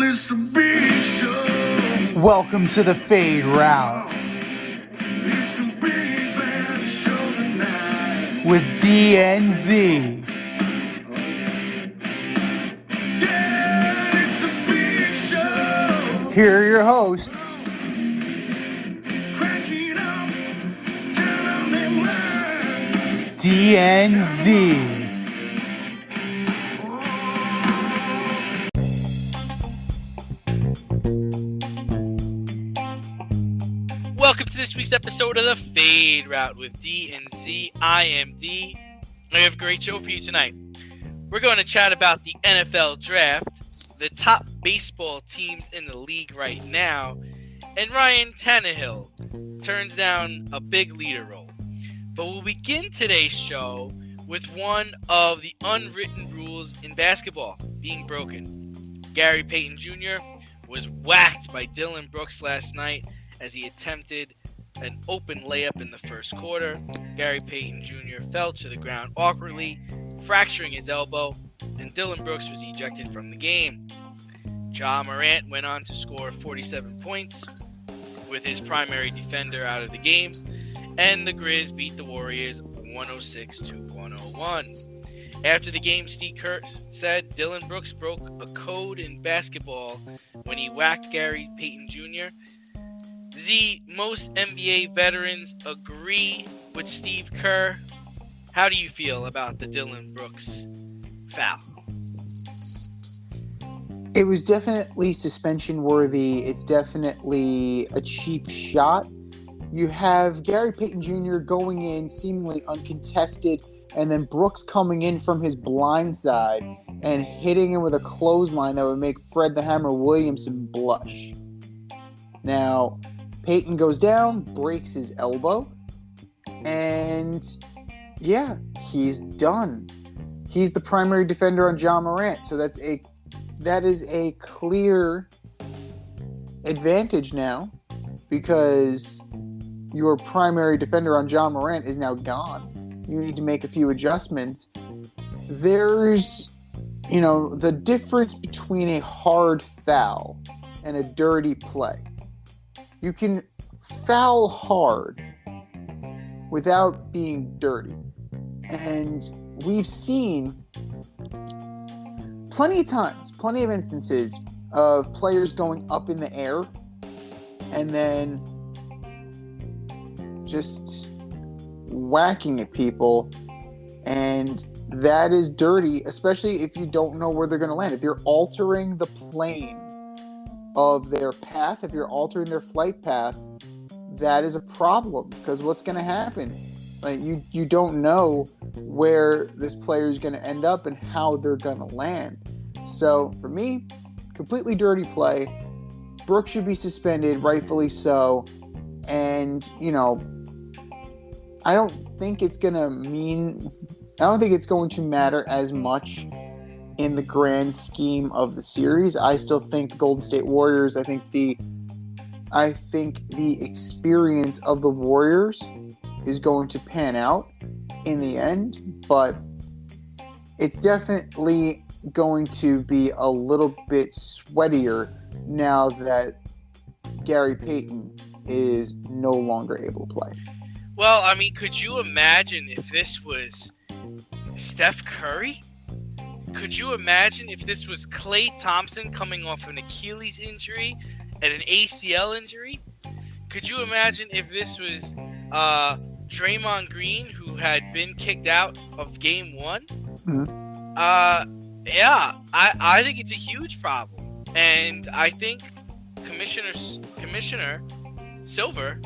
it's a big show. Welcome to the Fade Route It's a big bad show tonight. with DNZ. Yeah, it's a big show. Here are your hosts, Cracking up, telling them lies. DNZ. Welcome to this week's episode of the Fade Route with D and Z. I am D. I have a great show for you tonight. We're going to chat about the NFL draft, the top baseball teams in the league right now, and Ryan Tannehill turns down a big leader role. But we'll begin today's show with one of the unwritten rules in basketball being broken. Gary Payton Jr. was whacked by Dylan Brooks last night as he attempted an open layup in the first quarter. Gary Payton Jr. fell to the ground awkwardly, fracturing his elbow, and Dylan Brooks was ejected from the game. Ja Morant went on to score 47 points with his primary defender out of the game, and the Grizz beat the Warriors 106-101. After the game, Steve Kerr said Dylan Brooks broke a code in basketball when he whacked Gary Payton Jr. Most NBA veterans agree with Steve Kerr. How do you feel about the Dylan Brooks foul? It was definitely suspension worthy. It's definitely a cheap shot. You have Gary Payton Jr. going in seemingly uncontested, and then Brooks coming in from his blind side and hitting him with a clothesline that would make Fred the Hammer Williamson blush. Now, Payton goes down, breaks his elbow, and yeah, he's done. He's the primary defender on Ja Morant, so that is a clear advantage now, because your primary defender on Ja Morant is now gone. You need to make a few adjustments. There's, the difference between a hard foul and a dirty play. You can foul hard without being dirty. And we've seen plenty of instances of players going up in the air and then just whacking at people. And that is dirty, especially if you don't know where they're going to land. If you're altering the plane of their path, if you're altering their flight path, that is a problem, because what's going to happen? Like, you don't know where this player is going to end up and how they're going to land. So for me, completely dirty play. Brooks should be suspended, rightfully so. And I don't think it's going to matter as much in the grand scheme of the series. I still think the Golden State Warriors, I think the experience of the Warriors is going to pan out in the end, but it's definitely going to be a little bit sweatier now that Gary Payton is no longer able to play. Well, I mean, could you imagine if this was Steph Curry? Could you imagine if this was Klay Thompson coming off an Achilles injury and an ACL injury? Could you imagine if this was Draymond Green, who had been kicked out of Game 1? Mm-hmm. I think it's a huge problem. And I think Commissioner Silver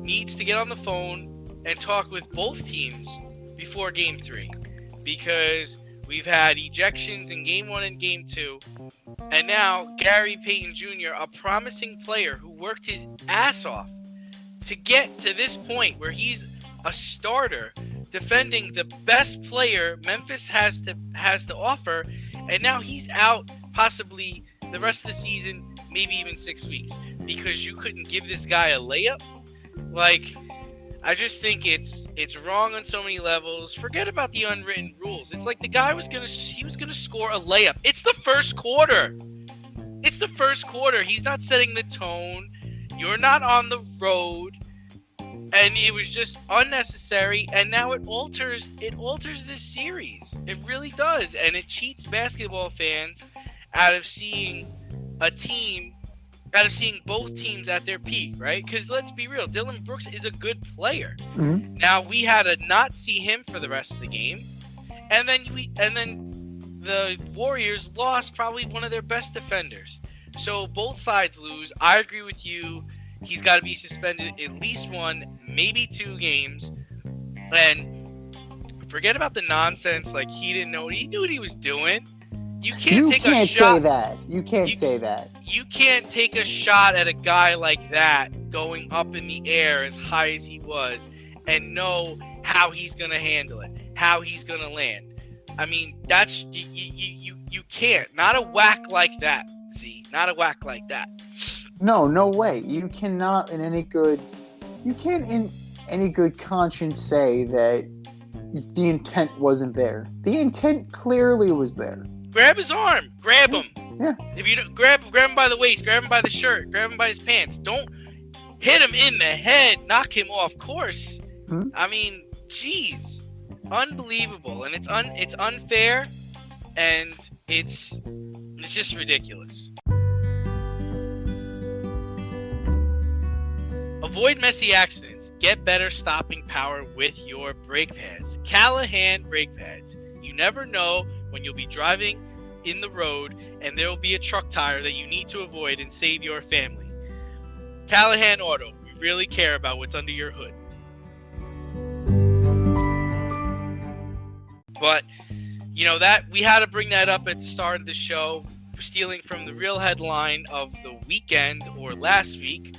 needs to get on the phone and talk with both teams before Game 3. Because we've had ejections in Game 1 and Game 2. And now Gary Payton Jr., a promising player who worked his ass off to get to this point where he's a starter defending the best player Memphis has to offer. And now he's out possibly the rest of the season, maybe even 6 weeks, because you couldn't give this guy a layup. Like, I just think it's wrong on so many levels. Forget about the unwritten rules. It's like the guy was gonna score a layup. It's the first quarter. It's the first quarter. He's not setting the tone. You're not on the road. And it was just unnecessary. And now it alters this series. It really does. And it cheats basketball fans out of seeing both teams at their peak, right? Because let's be real, Dylan Brooks is a good player. Mm-hmm. Now we had to not see him for the rest of the game, and then the Warriors lost probably one of their best defenders. So both sides lose. I agree with you. He's got to be suspended at least 1, maybe 2 games. And forget about the nonsense. Like, he didn't know. He knew what he was doing. You can't say that. You can't say that. You can't take a shot at a guy like that going up in the air as high as he was and know how he's going to handle it, how he's going to land. I mean, that's you can't. Not a whack like that, Z. Not a whack like that. No way. You cannot in any good conscience say that the intent wasn't there. The intent clearly was there. Grab his arm. Grab him. Yeah. If you don't grab him by the waist, grab him by the shirt, grab him by his pants. Don't hit him in the head, knock him off course. Mm-hmm. I mean, jeez, unbelievable, and it's unfair, and it's just ridiculous. Avoid messy accidents. Get better stopping power with your brake pads. Callahan brake pads. You never know when you'll be driving in the road and there will be a truck tire that you need to avoid and save your family. Callahan Auto. We really care about what's under your hood. But, you know, that we had to bring that up at the start of the show, stealing from the real headline of the weekend or last week,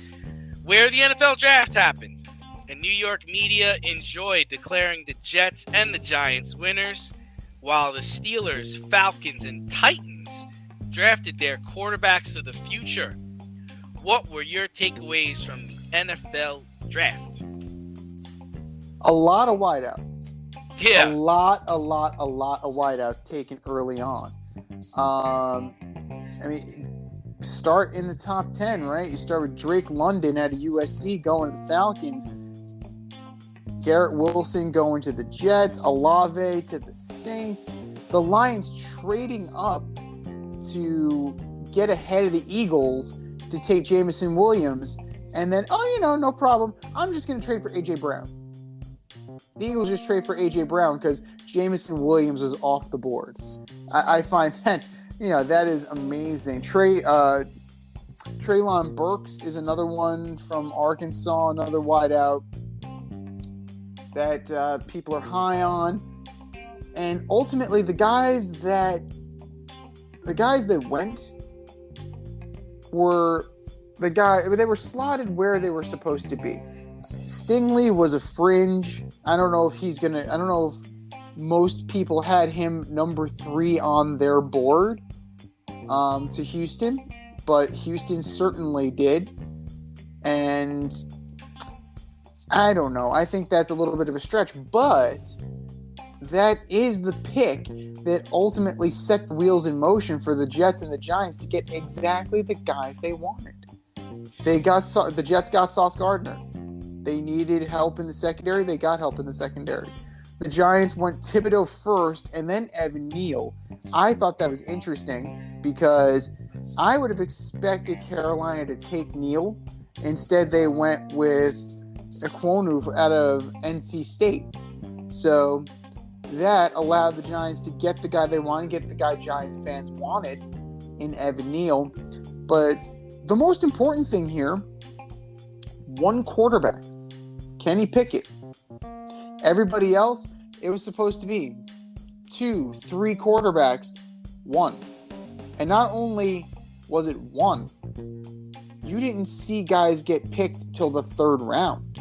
where the NFL draft happened. And New York media enjoyed declaring the Jets and the Giants winners, while the Steelers, Falcons, and Titans drafted their quarterbacks of the future. What were your takeaways from the NFL draft? A lot of wideouts. Yeah. A lot of wideouts taken early on. I mean, start in the top 10, right? You start with Drake London out of USC going to the Falcons. Garrett Wilson going to the Jets. Olave to the Saints. The Lions trading up to get ahead of the Eagles to take Jameson Williams. And then, no problem. I'm just going to trade for A.J. Brown. The Eagles just trade for A.J. Brown because Jameson Williams was off the board. I find that, that is amazing. Treylon Burks is another one from Arkansas, another wideout that people are high on. And ultimately, the guys that went were they were slotted where they were supposed to be. Stingley was a fringe. I don't know if most people had him number 3 on their board to Houston, but Houston certainly did. And I don't know. I think that's a little bit of a stretch, but that is the pick that ultimately set the wheels in motion for the Jets and the Giants to get exactly the guys they wanted. The Jets got Sauce Gardner. They needed help in the secondary. They got help in the secondary. The Giants went Thibodeau first and then Evan Neal. I thought that was interesting because I would have expected Carolina to take Neal. Instead, they went with Ekwonu out of NC State. So that allowed the Giants to get the guy they wanted, get the guy Giants fans wanted in Evan Neal. But the most important thing here, one quarterback, Kenny Pickett. Everybody else, it was supposed to be 2, 3 quarterbacks, 1. And not only was it 1, you didn't see guys get picked till the 3rd round.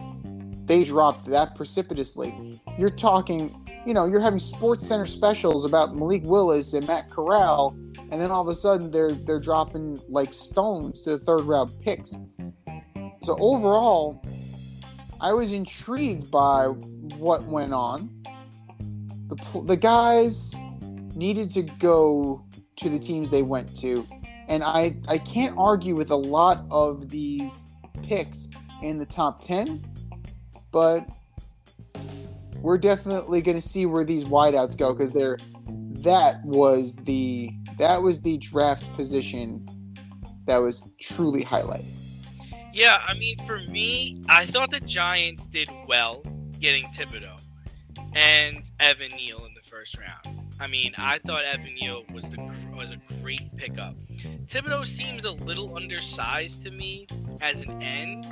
They dropped that precipitously. You're talking, you're having Sports Center specials about Malik Willis and Matt Corral, and then all of a sudden they're dropping like stones to the 3rd round picks. So overall, I was intrigued by what went on. The guys needed to go to the teams they went to And I can't argue with a lot of these picks in the top 10, but we're definitely going to see where these wideouts go, because that was the draft position that was truly highlighted. Yeah, I mean, for me, I thought the Giants did well getting Thibodeau and Evan Neal in the first round. I mean, I thought Evan Neal was a great pickup. Thibodeau seems a little undersized to me as an end,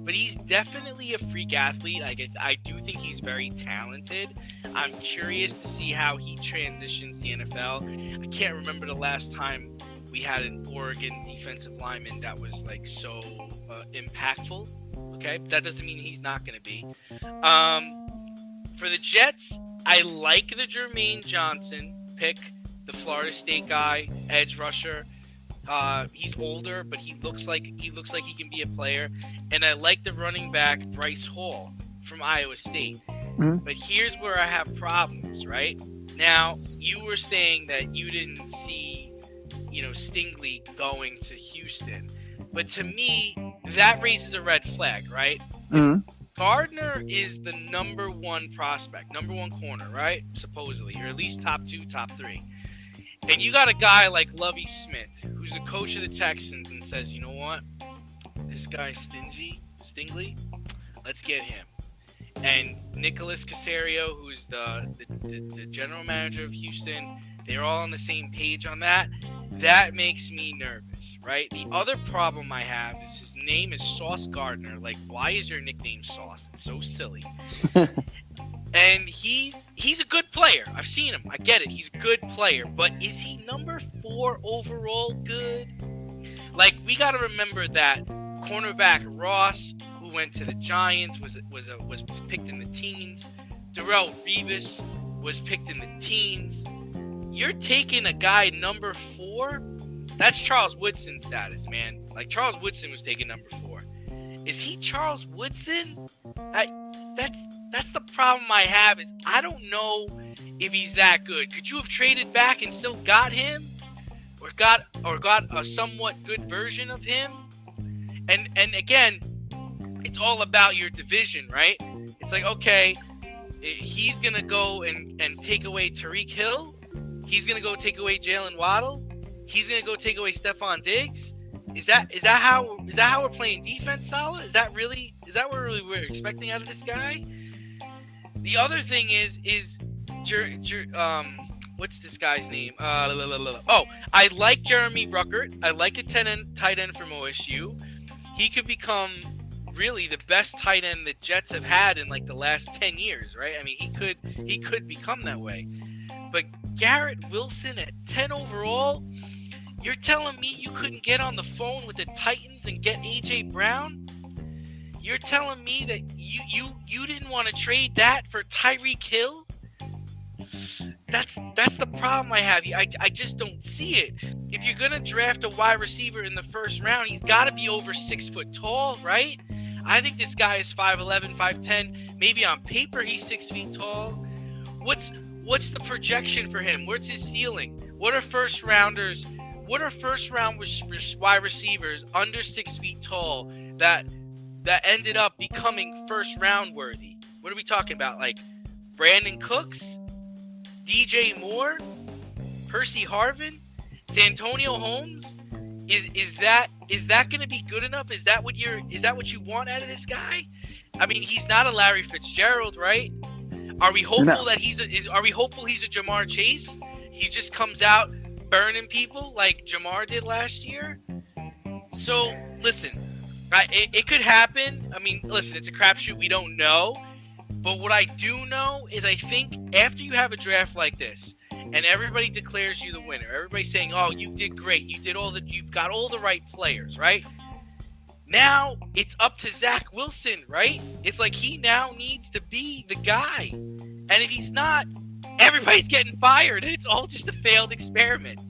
but he's definitely a freak athlete. I do think he's very talented. I'm curious to see how he transitions the NFL. I can't remember the last time we had an Oregon defensive lineman that was like so impactful. Okay, that doesn't mean he's not going to be. For the Jets, I like the Jermaine Johnson pick, the Florida State guy, edge rusher. He's older, but he looks like he can be a player. And I like the running back Bryce Hall from Iowa State. Mm-hmm. But here's where I have problems, right? Now, you were saying that you didn't see, Stingley going to Houston. But to me, that raises a red flag, right? Mm-hmm. Gardner is the number one prospect, number one corner, right? Supposedly, or at least top 2, top 3. And you got a guy like Lovie Smith, who's the coach of the Texans, and says, you know what? This guy's Stingley, let's get him. And Nicholas Caserio, who's the general manager of Houston, they're all on the same page on that. That makes me nervous, right? The other problem I have is his name is Sauce Gardner. Like, why is your nickname Sauce? It's so silly. And he's a good player. I've seen him. I get it. He's a good player. But is he number 4 overall good? Like, we got to remember that cornerback Ross, who went to the Giants, was picked in the teens. Darrelle Revis was picked in the teens. You're taking a guy number 4? That's Charles Woodson status, man. Like, Charles Woodson was taken number 4. Is he Charles Woodson? That's the problem I have, is I don't know if he's that good. Could you have traded back and still got him? Or got a somewhat good version of him? And again, it's all about your division, right? It's like, okay, he's going to go and take away Tariq Hill. He's going to go take away Jalen Waddle. He's going to go take away Stephon Diggs. Is that how we're playing defense, Salah? Is that what really we're expecting out of this guy? The other thing is what's this guy's name? I like Jeremy Ruckert. I like a tight end from OSU. He could become really the best tight end the Jets have had in like the last 10 years, right? I mean, he could become that way. But Garrett Wilson at 10 overall, you're telling me you couldn't get on the phone with the Titans and get A.J. Brown? You're telling me that you didn't want to trade that for Tyreek Hill? That's the problem I have. I just don't see it. If you're going to draft a wide receiver in the first round, he's got to be over 6 foot tall, right? I think this guy is 5'11", 5'10". Maybe on paper he's 6 feet tall. What's the projection for him? What's his ceiling? What are first round wide receivers under 6 feet tall that ended up becoming first round worthy? What are we talking about? Like Brandon Cooks, DJ Moore, Percy Harvin, Santonio Holmes? Is that going to be good enough? Is that what you want out of this guy? I mean, he's not a Larry Fitzgerald, right? Are we hopeful that he's a Jamar Chase? He just comes out burning people like Jamar did last year. So listen, right? It could happen. I mean, listen, it's a crapshoot. We don't know. But what I do know is I think after you have a draft like this and everybody declares you the winner, everybody's saying, "Oh, you did great. You've got all the right players," right? Now it's up to Zach Wilson, right? It's like he now needs to be the guy. And if he's not, everybody's getting fired and it's all just a failed experiment.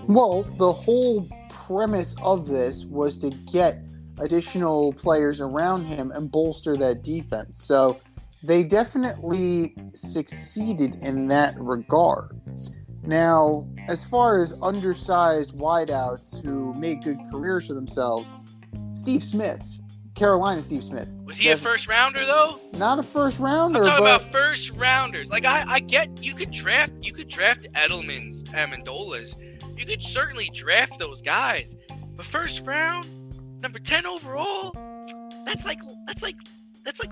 Well, the whole premise of this was to get additional players around him and bolster that defense. So they definitely succeeded in that regard. Now, as far as undersized wideouts who made good careers for themselves, Steve Smith, Carolina Steve Smith. Was he a first rounder though? Not a first rounder. I'm talking but about first rounders. Like I get you could draft Edelman's, Amendolas. You could certainly draft those guys. But first round, number 10 overall, that's like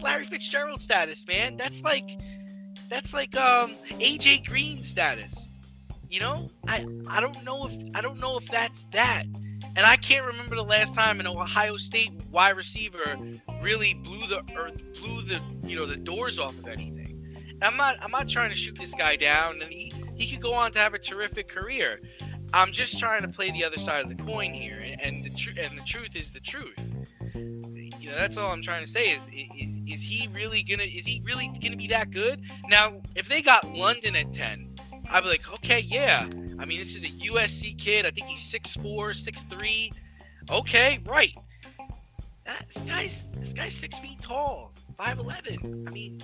Larry Fitzgerald status, man. That's like AJ Green status. You know? I don't know if that's that. And I can't remember the last time an Ohio State wide receiver really blew the doors off of anything. I'm not trying to shoot this guy down, and he could go on to have a terrific career. I'm just trying to play the other side of the coin here, and the truth is the truth. You know, that's all I'm trying to say is he really gonna be that good? Now, if they got London at 10, I'd be like, okay, yeah. I mean, this is a USC kid. I think he's 6'4", 6'3". Okay, right. This guy's 6 feet tall, 5'11". I mean,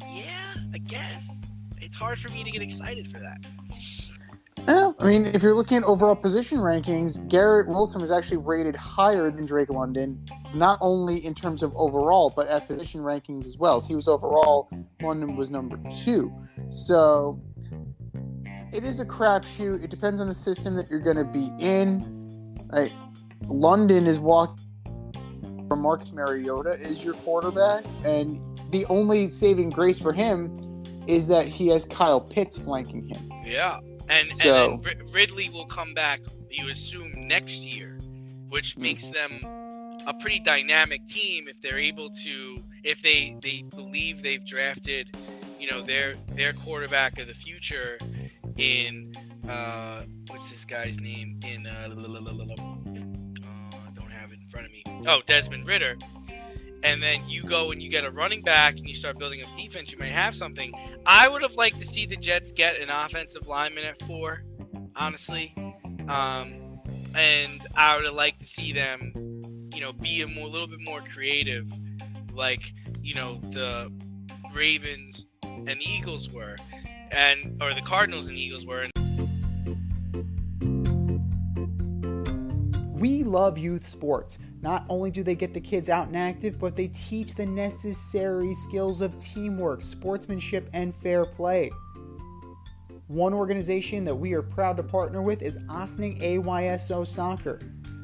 yeah, I guess. It's hard for me to get excited for that. Yeah, I mean, if you're looking at overall position rankings, Garrett Wilson was actually rated higher than Drake London, not only in terms of overall, but at position rankings as well. So he was overall, London was number 2. So it is a crapshoot. It depends on the system that you're going to be in. Right? London is walking from Marcus Mariota is your quarterback, and the only saving grace for him is that he has Kyle Pitts flanking him. Yeah. And then Ridley will come back, you assume, next year, which makes them a pretty dynamic team if they're able to, if they believe they've drafted, you know, their quarterback of the future in, what's this guy's name? In, I don't have it in front of me. Oh, Desmond Ridder. And then you go and you get a running back and you start building up defense, you might have something. I would have liked to see the Jets get an offensive lineman at 4, honestly. And I would have liked to see them, you know, be a little bit more creative, like, you know, the Ravens and the Eagles were, or the Cardinals and Eagles were. We love youth sports. Not only do they get the kids out and active, but they teach the necessary skills of teamwork, sportsmanship, and fair play. One organization that we are proud to partner with is Ossining AYSO Soccer.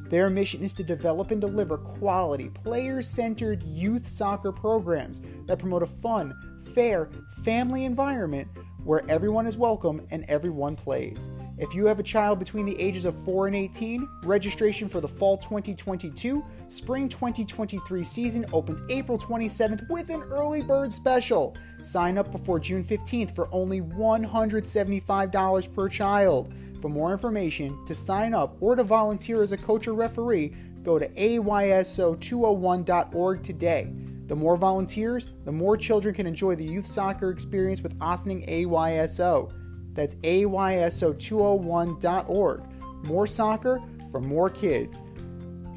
Their mission is to develop and deliver quality, player-centered youth soccer programs that promote a fun, fair, family environment where everyone is welcome and everyone plays. If you have a child between the ages of 4 and 18, registration for the Fall 2022, Spring 2023 season opens April 27th with an early bird special. Sign up before June 15th for only $175 per child. For more information, to sign up, or to volunteer as a coach or referee, go to ayso201.org today. The more volunteers, the more children can enjoy the youth soccer experience with Ossining AYSO. That's ayso201.org. More soccer for more kids.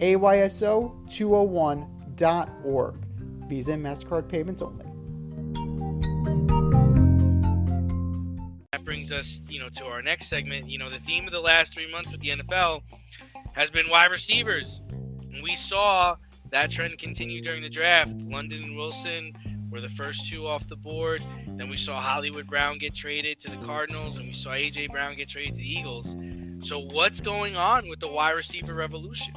ayso201.org. Visa and MasterCard payments only. That brings us, you know, to our next segment. You know, the theme of the last 3 months with the NFL has been wide receivers. And we saw that trend continue during the draft. London and Wilson were the first 2 off the board. Then we saw Hollywood Brown get traded to the Cardinals, and we saw A.J. Brown get traded to the Eagles. So what's going on with the wide receiver revolution?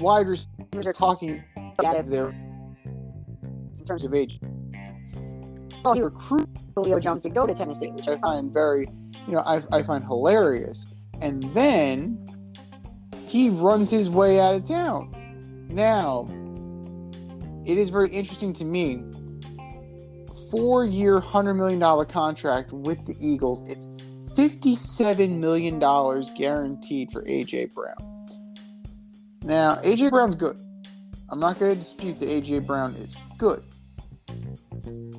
Wide receivers are talking out of their in terms of age. Well, he recruited Julio Jones to go to Tennessee, which I find very, you know, I find hilarious. And then he runs his way out of town. Now, it is very interesting to me. 4-year, $100 million contract with the Eagles. It's $57 million guaranteed for A.J. Brown. Now, A.J. Brown's good. I'm not going to dispute that A.J. Brown is good.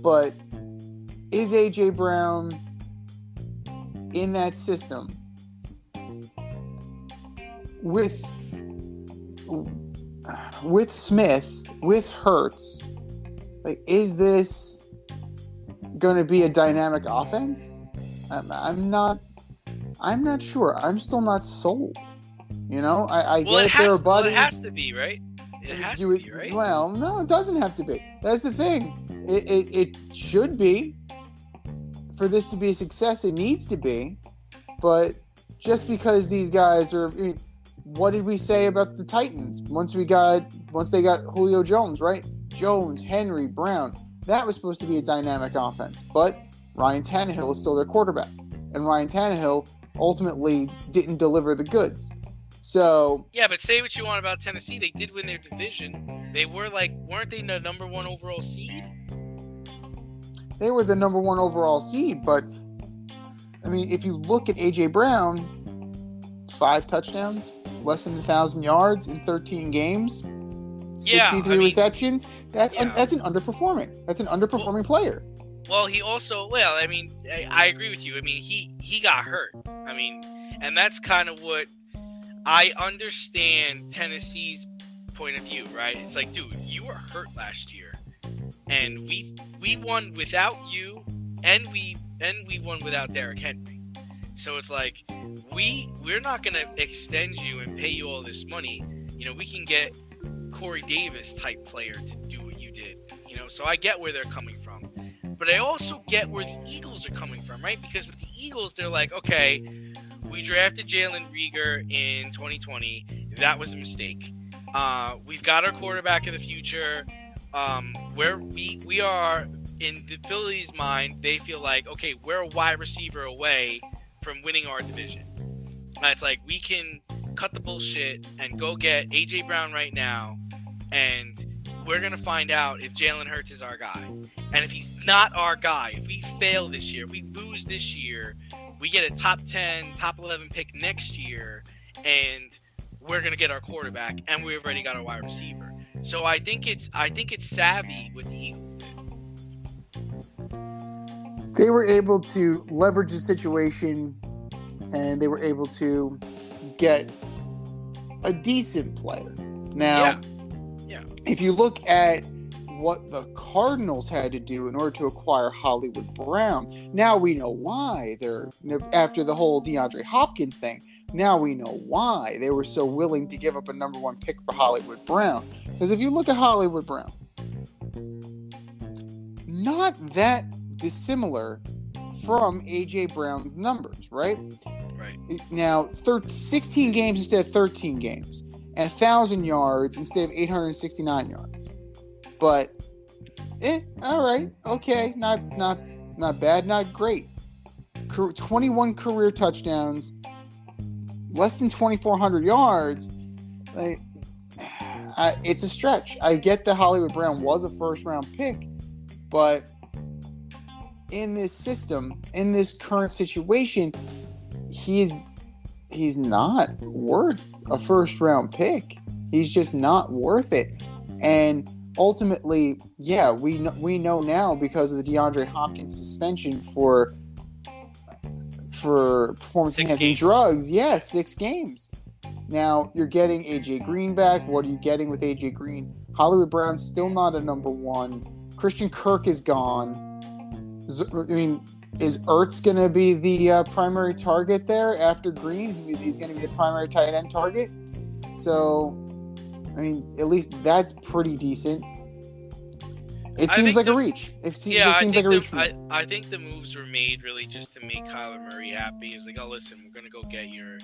But is A.J. Brown in that system with Smith, with Hurts? Like, is this going to be a dynamic offense? I'm not sure. I'm still not sold. You know, I Well, get their buddies. Well, it has to be, right? It has to be, right? Well, no, it doesn't have to be. That's the thing. It should be. For this to be a success, it needs to be. But just because these guys are, what did we say about the Titans once they got Julio Jones, right? Jones, Henry, Brown. That was supposed to be a dynamic offense, but Ryan Tannehill is still their quarterback, and Ryan Tannehill ultimately didn't deliver the goods. So yeah, but say what you want about Tennessee, they did win their division. They were weren't they the number 1 overall seed? They were the number 1 overall seed, but I mean, if you look at AJ Brown, 5 touchdowns, less than 1,000 yards in 13 games, 63 receptions. That's an underperforming. That's an underperforming player. Well, he also, I mean, I agree with you. I mean, he got hurt. I mean, and that's kind of what I understand Tennessee's point of view, right? It's like, dude, you were hurt last year, and we won without you, and we won without Derrick Henry. So it's like we're not gonna extend you and pay you all this money. You know, we can get Corey Davis type player to do what you did. You know, so I get where they're coming from, but I also get where the Eagles are coming from, right? Because with the Eagles, they're like, okay, we drafted Jalen Reagor in 2020. That was a mistake. We've got our quarterback of the future. Where we are in the Phillies' mind, they feel like, okay, we're a wide receiver away from winning our division. It's like we can cut the bullshit and go get AJ Brown right now, and we're gonna find out if Jalen Hurts is our guy. And if he's not our guy, if we fail this year, we lose this year, we get a top 10, top 11 pick next year, and we're gonna get our quarterback, and we've already got our wide receiver. So I think it's savvy what the Eagles did. They were able to leverage the situation, and they were able to get a decent player. Now, if you look at what the Cardinals had to do in order to acquire Hollywood Brown, now we know why after the whole DeAndre Hopkins thing. Now we know why they were so willing to give up a number 1 pick for Hollywood Brown. Because if you look at Hollywood Brown, not that dissimilar from AJ Brown's numbers, right? Right. Now, 16 games instead of 13 games, and 1,000 yards instead of 869 yards. But, all right, okay, not bad, not great. 21 career touchdowns, less than 2,400 yards. It's a stretch. I get that Hollywood Brown was a first-round pick, but in this system, in this current situation, he's not worth a first-round pick. He's just not worth it. And ultimately, we know now because of the DeAndre Hopkins suspension for performance-enhancing drugs. 6 games. Now, you're getting A.J. Green back. What are you getting with A.J. Green? Hollywood Brown's still not a number 1. Christian Kirk is gone. I mean, is Ertz going to be the primary target there after Green? He's going to be the primary tight end target. So, I mean, at least that's pretty decent. It seems like a reach. It seems like a reach for me. I think the moves were made really just to make Kyler Murray happy. It's like, oh, listen, we're gonna go get your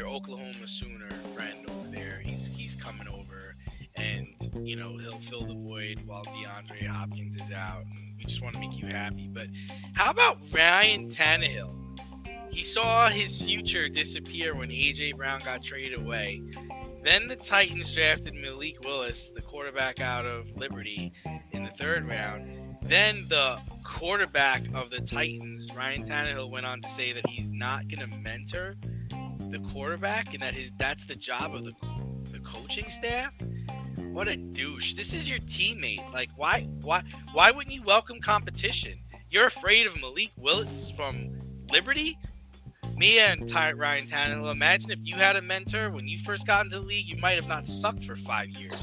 Oklahoma Sooner friend over there. He's coming over, and he'll fill the void while DeAndre Hopkins is out. And we just want to make you happy. But how about Ryan Tannehill? He saw his future disappear when AJ Brown got traded away. Then the Titans drafted Malik Willis, the quarterback out of Liberty, in the 3rd round. Then the quarterback of the Titans, Ryan Tannehill, went on to say that he's not going to mentor the quarterback and that's the job of the coaching staff. What a douche. This is your teammate. Like, why wouldn't you welcome competition? You're afraid of Malik Willis from Liberty? Me and Ryan Tannehill, imagine if you had a mentor when you first got into the league, you might have not sucked for 5 years.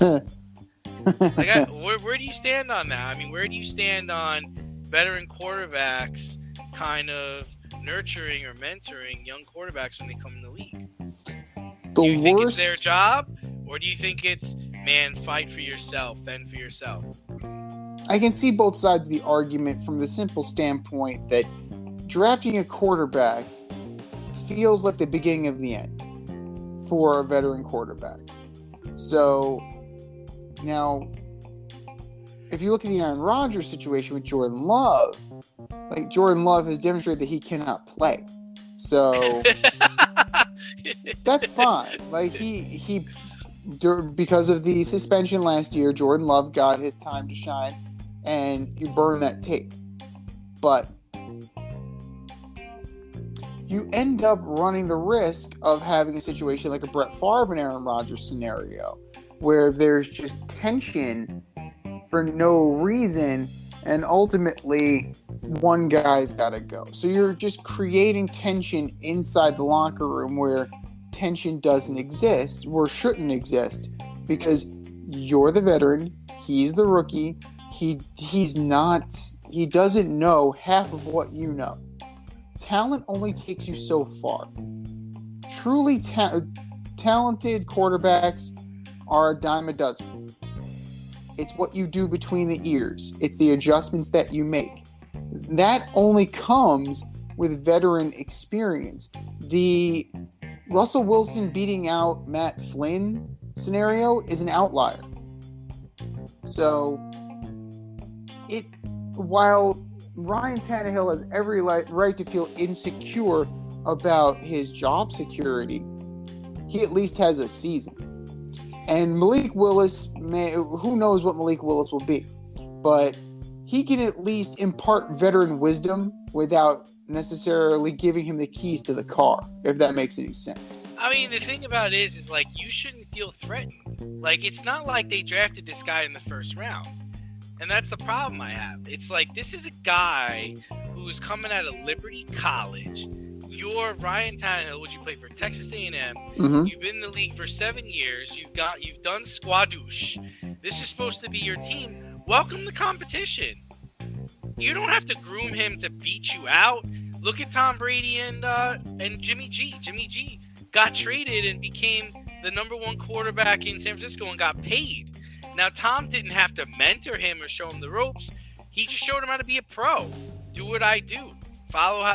Like, where do you stand on that? I mean, where do you stand on veteran quarterbacks kind of nurturing or mentoring young quarterbacks when they come in the league? Do you think it's their job, or do you think it's, man, fight for yourself, fend for yourself? I can see both sides of the argument from the simple standpoint that drafting a quarterback feels like the beginning of the end for a veteran quarterback. So, now, if you look at the Aaron Rodgers situation with Jordan Love, like, Jordan Love has demonstrated that he cannot play. So, that's fine. Like, because of the suspension last year, Jordan Love got his time to shine, and you burn that tape. But you end up running the risk of having a situation like a Brett Favre and Aaron Rodgers scenario, where there's just tension for no reason, and ultimately one guy's got to go. So you're just creating tension inside the locker room where tension doesn't exist, or shouldn't exist, because you're the veteran, he's the rookie, he doesn't know half of what you know. Talent only takes you so far. Truly talented quarterbacks are a dime a dozen. It's what you do between the ears. It's the adjustments that you make. That only comes with veteran experience. The Russell Wilson beating out Matt Flynn scenario is an outlier. So, while Ryan Tannehill has every right to feel insecure about his job security, he at least has a season. And Malik Willis, who knows what Malik Willis will be, but he can at least impart veteran wisdom without necessarily giving him the keys to the car, if that makes any sense. I mean, the thing about it is like, you shouldn't feel threatened. Like, it's not like they drafted this guy in the first round. And that's the problem I have. It's like, this is a guy who's coming out of Liberty College. You're Ryan Tannehill, which you play for Texas A&M. Mm-hmm. You've been in the league for 7 years. You've done squadouche. This is supposed to be your team. Welcome to competition. You don't have to groom him to beat you out. Look at Tom Brady and Jimmy G. Jimmy G got traded and became the number one quarterback in San Francisco and got paid. Now, Tom didn't have to mentor him or show him the ropes. He just showed him how to be a pro. Do what I do.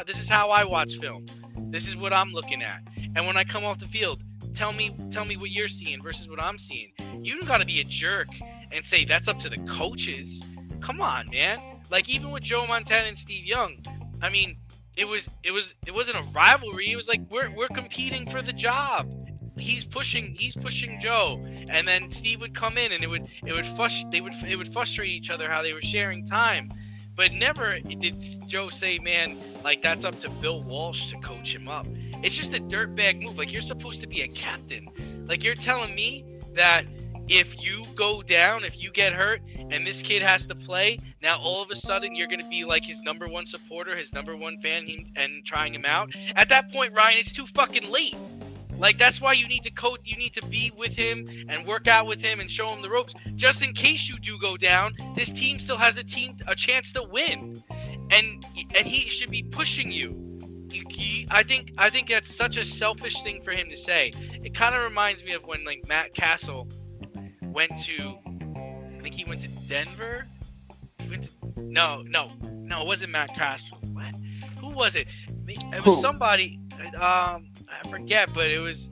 This is how I watch film. This is what I'm looking at. And when I come off the field, tell me what you're seeing versus what I'm seeing. You don't got to be a jerk and say that's up to the coaches. Come on, man. Like, even with Joe Montana and Steve Young, I mean, it wasn't a rivalry. It was like we're competing for the job. He's pushing Joe, and then Steve would come in, and it would frustrate each other how they were sharing time. But never did Joe say, man, like, that's up to Bill Walsh to coach him up. It's just a dirtbag move. Like, you're supposed to be a captain. Like, you're telling me that if you go down, if you get hurt, and this kid has to play, now all of a sudden you're going to be like his number one supporter, his number one fan, and trying him out. At that point, Ryan, it's too fucking late. Like, that's why you need to coach. You need to be with him and work out with him and show him the ropes, just in case you do go down. This team still has a chance to win, and he should be pushing you. I think that's such a selfish thing for him to say. It kind of reminds me of when, like, Matt Castle went to, I think he went to Denver. No, it wasn't Matt Castle. What? Who was it? It was somebody. I forget, but he was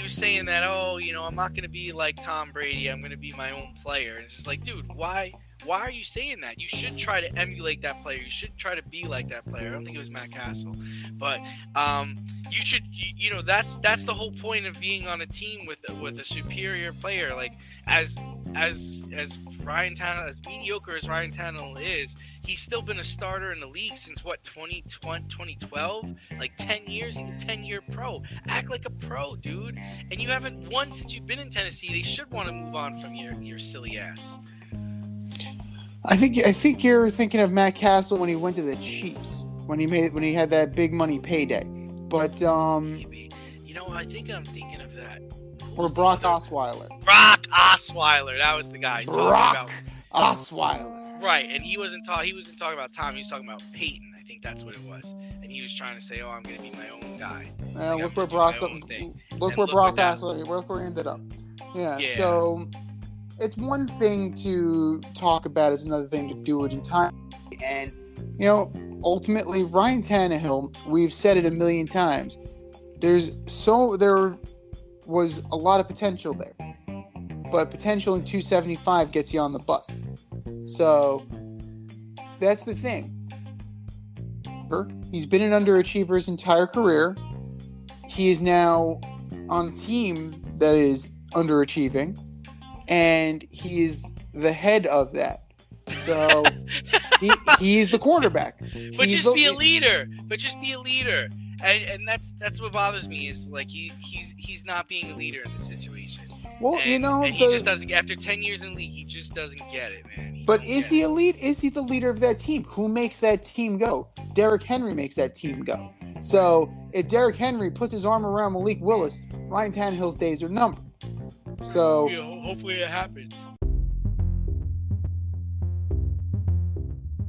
saying that, I'm not going to be like Tom Brady. I'm going to be my own player. And it's just like, dude, why are you saying that? You should try to emulate that player. You should try to be like that player. I don't think it was Matt Castle, but you should, that's the whole point of being on a team with a superior player. Like, as Ryan Tannehill, as mediocre as Ryan Tannehill is, he's still been a starter in the league since 2012? Like 10 years? He's a 10-year pro. Act like a pro, dude. And you haven't won since you've been in Tennessee. They should want to move on from your silly ass. I think you're thinking of Matt Castle when he went to the Chiefs, when he had that big money payday. But maybe. I think I'm thinking of that. Or Brock Osweiler. Brock Osweiler. That was the guy. Brock Osweiler. Right, and he wasn't talking about Tom. He was talking about Peyton. I think that's what it was. And he was trying to say, "Oh, I'm going to be my own guy." Look where Brock Osweiler. Look where he ended up. Yeah. So it's one thing to talk about; it's another thing to do it in time. And ultimately, Ryan Tannehill. We've said it a million times. There was a lot of potential there, but potential in 275 gets you on the bus. So that's the thing. He's been an underachiever his entire career. He is now on a team that is underachieving, and he is the head of that. So he's the quarterback. But just be a leader. And that's what bothers me is like he's not being a leader in this situation. Well, and he just doesn't. After 10 years in the league, he just doesn't get it, man. But is he a lead? Is he the leader of that team? Who makes that team go? Derrick Henry makes that team go. So if Derrick Henry puts his arm around Malik Willis, Ryan Tannehill's days are numbered. So hopefully it happens.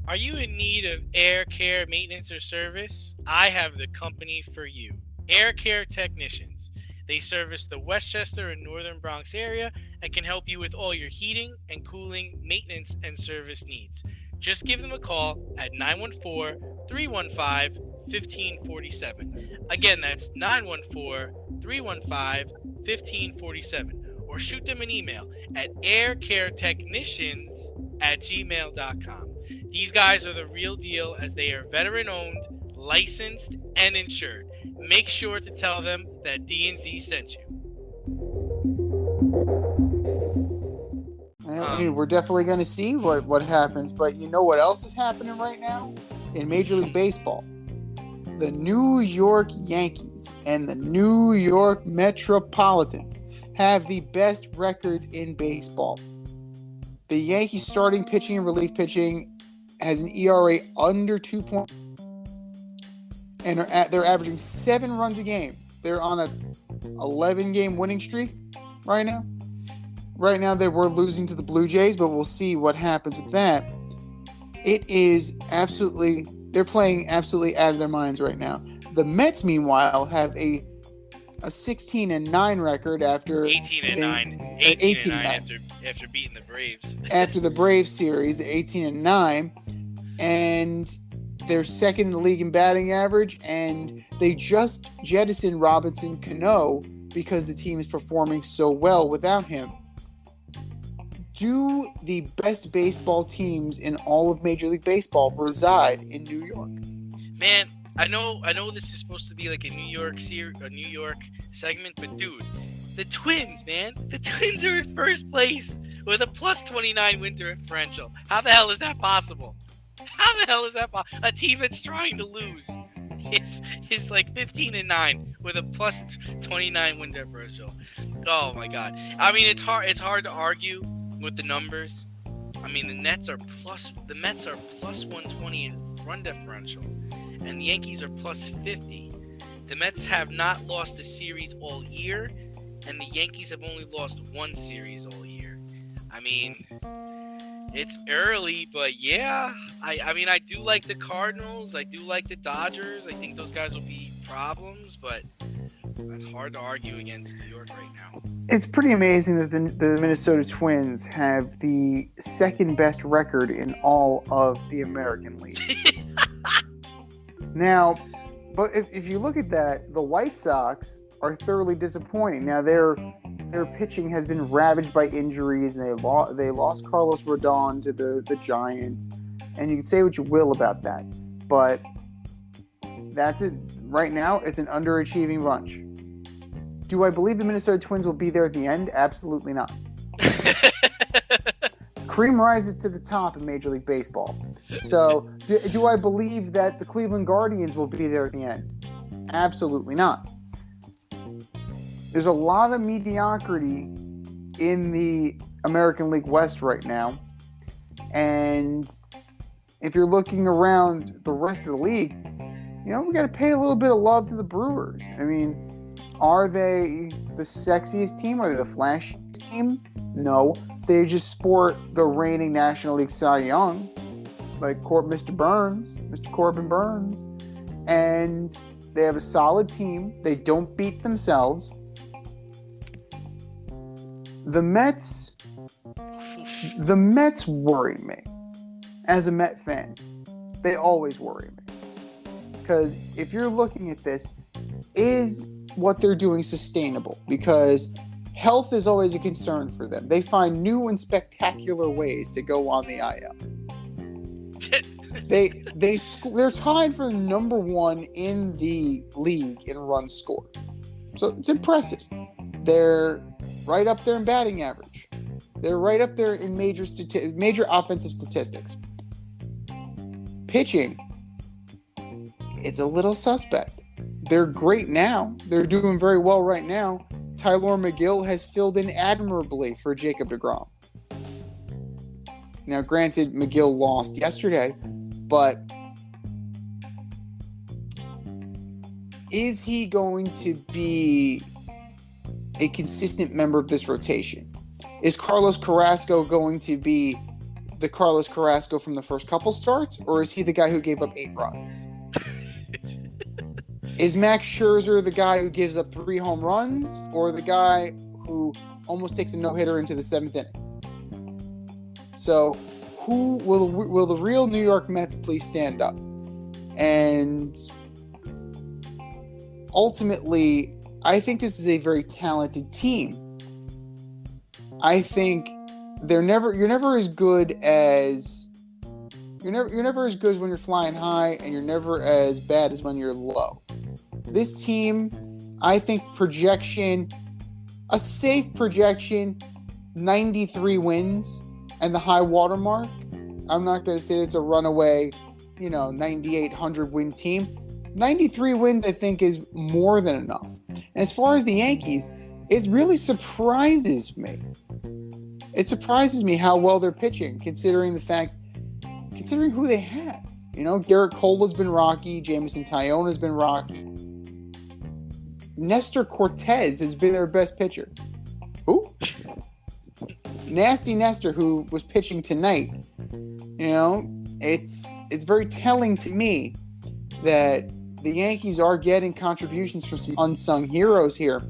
Are you in need of air care maintenance or service? I have the company for you. Air Care Technicians. They service the Westchester and Northern Bronx area and can help you with all your heating and cooling, maintenance, and service needs. Just give them a call at 914-315-1547. Again, that's 914-315-1547. Or shoot them an email at aircaretechnicians@gmail.com. These guys are the real deal as they are veteran-owned, licensed, and insured. Make sure to tell them that D&Z sent you. I mean, we're definitely going to see what happens, but you know what else is happening right now? In Major League Baseball. The New York Yankees and the New York Metropolitans have the best records in baseball. The Yankees starting pitching and relief pitching has an ERA under 2 points. And they're averaging 7 runs a game. They're on a 11-game winning streak right now. Right now, they were losing to the Blue Jays, but we'll see what happens with that. It is absolutely... They're playing absolutely out of their minds right now. The Mets, meanwhile, have a 16-9 record after... 18-9. 18-9 after beating the Braves. After the Braves series, 18-9. And... they're second in the league in batting average, and they just jettisoned Robinson Cano because the team is performing so well without him. Do the best baseball teams in all of Major League Baseball reside in New York? Man, I know this is supposed to be like a New York segment, but dude, the Twins, man, the Twins are in first place with a plus 29 win differential. How the hell is that possible? How the hell is that possible? A team that's trying to lose is like 15-9 with a plus 29 win differential. Oh my god! I mean, it's hard to argue with the numbers. I mean, the Mets are plus 120 in run differential, and the Yankees are plus 50. The Mets have not lost a series all year, and the Yankees have only lost one series all year. I mean, it's early, but yeah. I mean, I do like the Cardinals. I do like the Dodgers. I think those guys will be problems, but it's hard to argue against New York right now. It's pretty amazing that the Minnesota Twins have the second best record in all of the American League. Now, but if you look at that, the White Sox are thoroughly disappointing. Now, their pitching has been ravaged by injuries, and they lost Carlos Rodon to the Giants. And you can say what you will about that, but that's it. Right now, it's an underachieving bunch. Do I believe the Minnesota Twins will be there at the end? Absolutely not. Cream rises to the top in Major League Baseball. So, do I believe that the Cleveland Guardians will be there at the end? Absolutely not. There's a lot of mediocrity in the American League West right now. And if you're looking around the rest of the league, we got to pay a little bit of love to the Brewers. I mean, Are they the sexiest team? Are they the flashiest team? No. They just sport the reigning National League Cy Young, like Mr. Corbin Burns. And they have a solid team. They don't beat themselves. The Mets worry me. As a Met fan, they always worry me. Because if you're looking at this, is what they're doing sustainable? Because health is always a concern for them. They find new and spectacular ways to go on the IL. They're tied for number one in the league in runs scored. So it's impressive. They're right up there in batting average. They're right up there in major offensive statistics. Pitching, it's a little suspect. They're great now. They're doing very well right now. Tyler McGill has filled in admirably for Jacob deGrom. Now, granted, McGill lost yesterday, but is he going to be a consistent member of this rotation? Is Carlos Carrasco going to be the Carlos Carrasco from the first couple starts, or is he the guy who gave up 8 runs? Is Max Scherzer the guy who gives up 3 home runs, or the guy who almost takes a no-hitter into the 7th inning? So, who will the real New York Mets please stand up? And ultimately, I think this is a very talented team. I think you're never as good as when you're flying high, and you're never as bad as when you're low. This team, I think a safe projection, 93 wins and the high water mark. I'm not going to say it's a runaway, 9,800 win team. 93 wins, I think, is more than enough. And as far as the Yankees, it really surprises me. It surprises me how well they're pitching, considering who they have. Garrett Cole has been rocky. Jameson Taillon has been rocky. Nestor Cortez has been their best pitcher. Who? Nasty Nestor, who was pitching tonight. It's very telling to me that the Yankees are getting contributions from some unsung heroes here.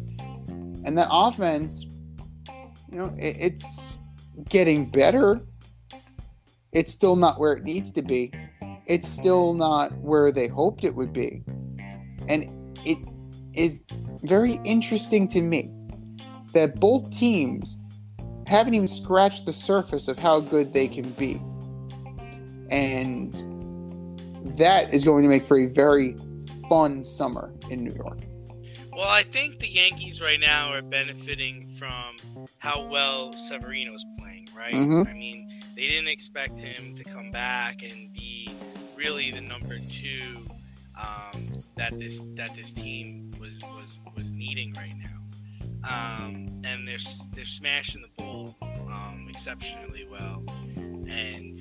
And that offense, it's getting better. It's still not where it needs to be. It's still not where they hoped it would be. And it is very interesting to me that both teams haven't even scratched the surface of how good they can be. And that is going to make for a very fun summer in New York. Well, I think the Yankees right now are benefiting from how well Severino's playing, right? Mm-hmm. I mean, they didn't expect him to come back and be really the number 2 that this team was needing right now. And they're smashing the ball exceptionally well, and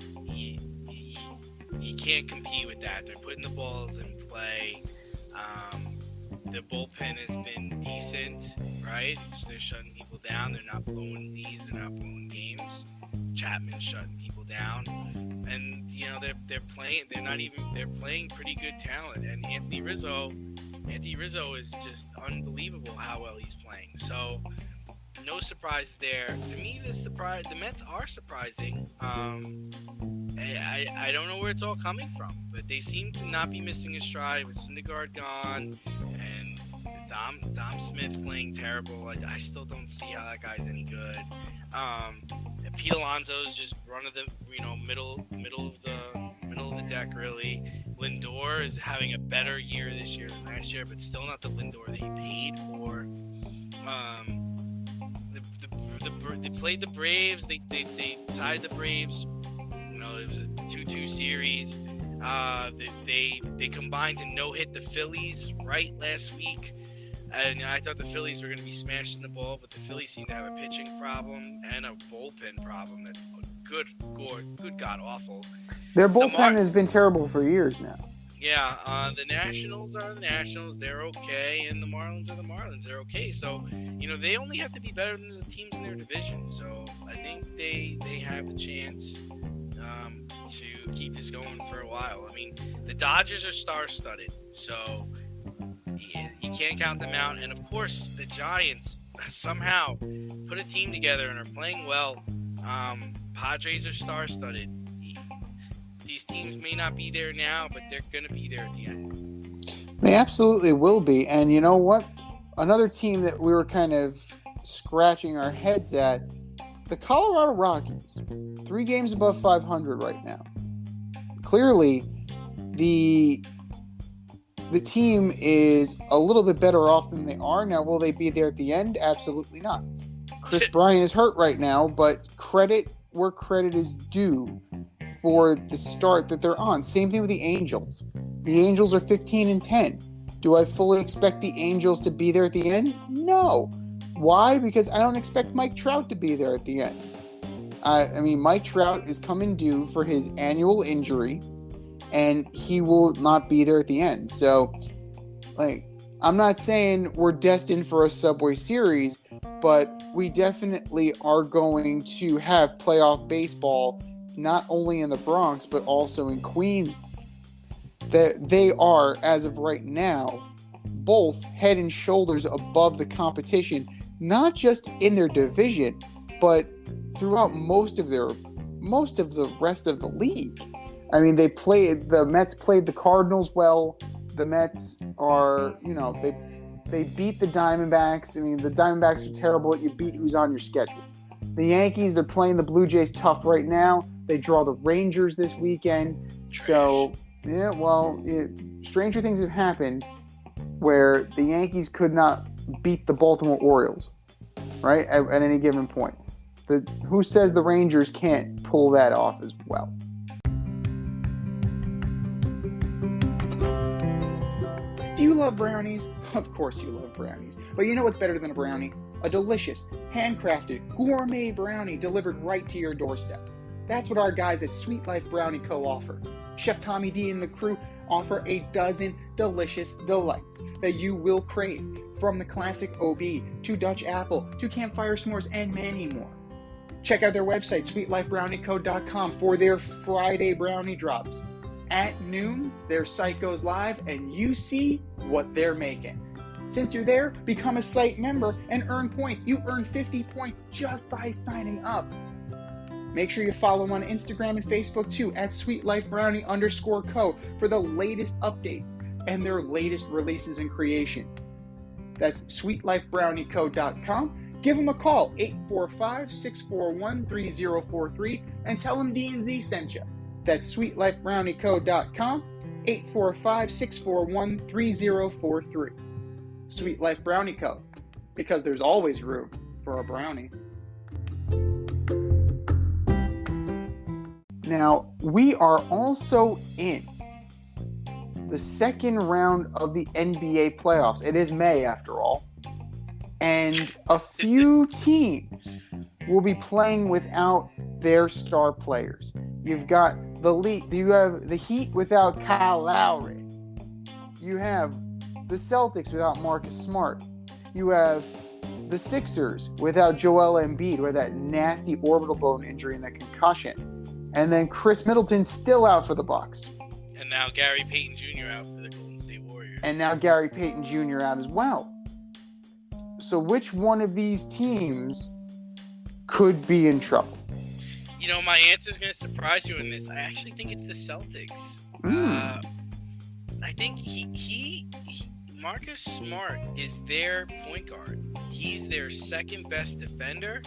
you can't compete with that. They're putting the balls in play. The bullpen has been decent, right? So they're shutting people down. They're not blowing leads. They're not blowing games. Chapman's shutting people down, and they're playing. They're playing pretty good talent. And Anthony Rizzo is just unbelievable how well he's playing. So no surprise there. To me, the Mets are surprising. I don't know where it's all coming from, but they seem to not be missing a stride with Syndergaard gone and Dom Smith playing terrible. I still don't see how that guy's any good. Pete Alonso's just run of the middle of the deck really. Lindor is having a better year this year than last year, but still not the Lindor that he paid for. They played the Braves. They tied the Braves. It was a 2-2 series. They combined to no-hit the Phillies right last week. And I thought the Phillies were going to be smashing the ball, but the Phillies seem to have a pitching problem and a bullpen problem that's good God awful. Their bullpen has been terrible for years now. The Nationals are the Nationals. They're okay, and the Marlins are the Marlins. They're okay. So, they only have to be better than the teams in their division. So, I think they have a chance to keep this going for a while. I mean, the Dodgers are star-studded, so you can't count them out. And, of course, the Giants somehow put a team together and are playing well. Padres are star-studded. These teams may not be there now, but they're going to be there at the end. They absolutely will be. And you know what? Another team that we were kind of scratching our heads at, the Colorado Rockies. 3 games above 500 right now. Clearly, the team is a little bit better off than they are. Now, will they be there at the end? Absolutely not. Chris Bryant is hurt right now, but credit where credit is due for the start that they're on. Same thing with the Angels. The Angels are 15-10. Do I fully expect the Angels to be there at the end? No. Why? Because I don't expect Mike Trout to be there at the end. I mean, Mike Trout is coming due for his annual injury, and he will not be there at the end. So, I'm not saying we're destined for a Subway Series, but we definitely are going to have playoff baseball not only in the Bronx, but also in Queens. They are, as of right now, both head and shoulders above the competition, not just in their division, but throughout most of the rest of the league. I mean, the Mets played the Cardinals well. The Mets are, they beat the Diamondbacks. I mean, the Diamondbacks are terrible. You beat who's on your schedule. The Yankees, they're playing the Blue Jays tough right now. They draw the Rangers this weekend. So, stranger things have happened where the Yankees could not beat the Baltimore Orioles, right, at any given point. Who says the Rangers can't pull that off as well? Do you love brownies? Of course you love brownies. But you know what's better than a brownie? A delicious, handcrafted, gourmet brownie delivered right to your doorstep. That's what our guys at Sweet Life Brownie Co. offer. Chef Tommy D and the crew offer a dozen delicious delights that you will crave, from the classic OB to Dutch apple to campfire s'mores and many more. Check out their website, sweetlifebrownieco.com, for their Friday brownie drops. At noon, their site goes live and you see what they're making. Since you're there, become a site member and earn points. You earn 50 points just by signing up. Make sure you follow them on Instagram and Facebook too, at sweetlifebrownie_co, for the latest updates and their latest releases and creations. That's sweetlifebrownieco.com. Give them a call, 845-641-3043, and tell them D&Z sent you. That's sweetlifebrownieco.com, 845-641-3043. Sweet Life Brownie Co., because there's always room for a brownie. Now, we are also in the second round of the NBA playoffs. It is May, after all. And a few teams will be playing without their star players. You've got you have the Heat without Kyle Lowry. You have the Celtics without Marcus Smart. You have the Sixers without Joel Embiid, with that nasty orbital bone injury and that concussion. And then Chris Middleton still out for the Bucks. And now Gary Payton Jr. out for the Golden State Warriors. And now Gary Payton Jr. out as well. So which one of these teams could be in trouble? My answer is going to surprise you in this. I actually think it's the Celtics. I think Marcus Smart is their point guard. He's their second best defender,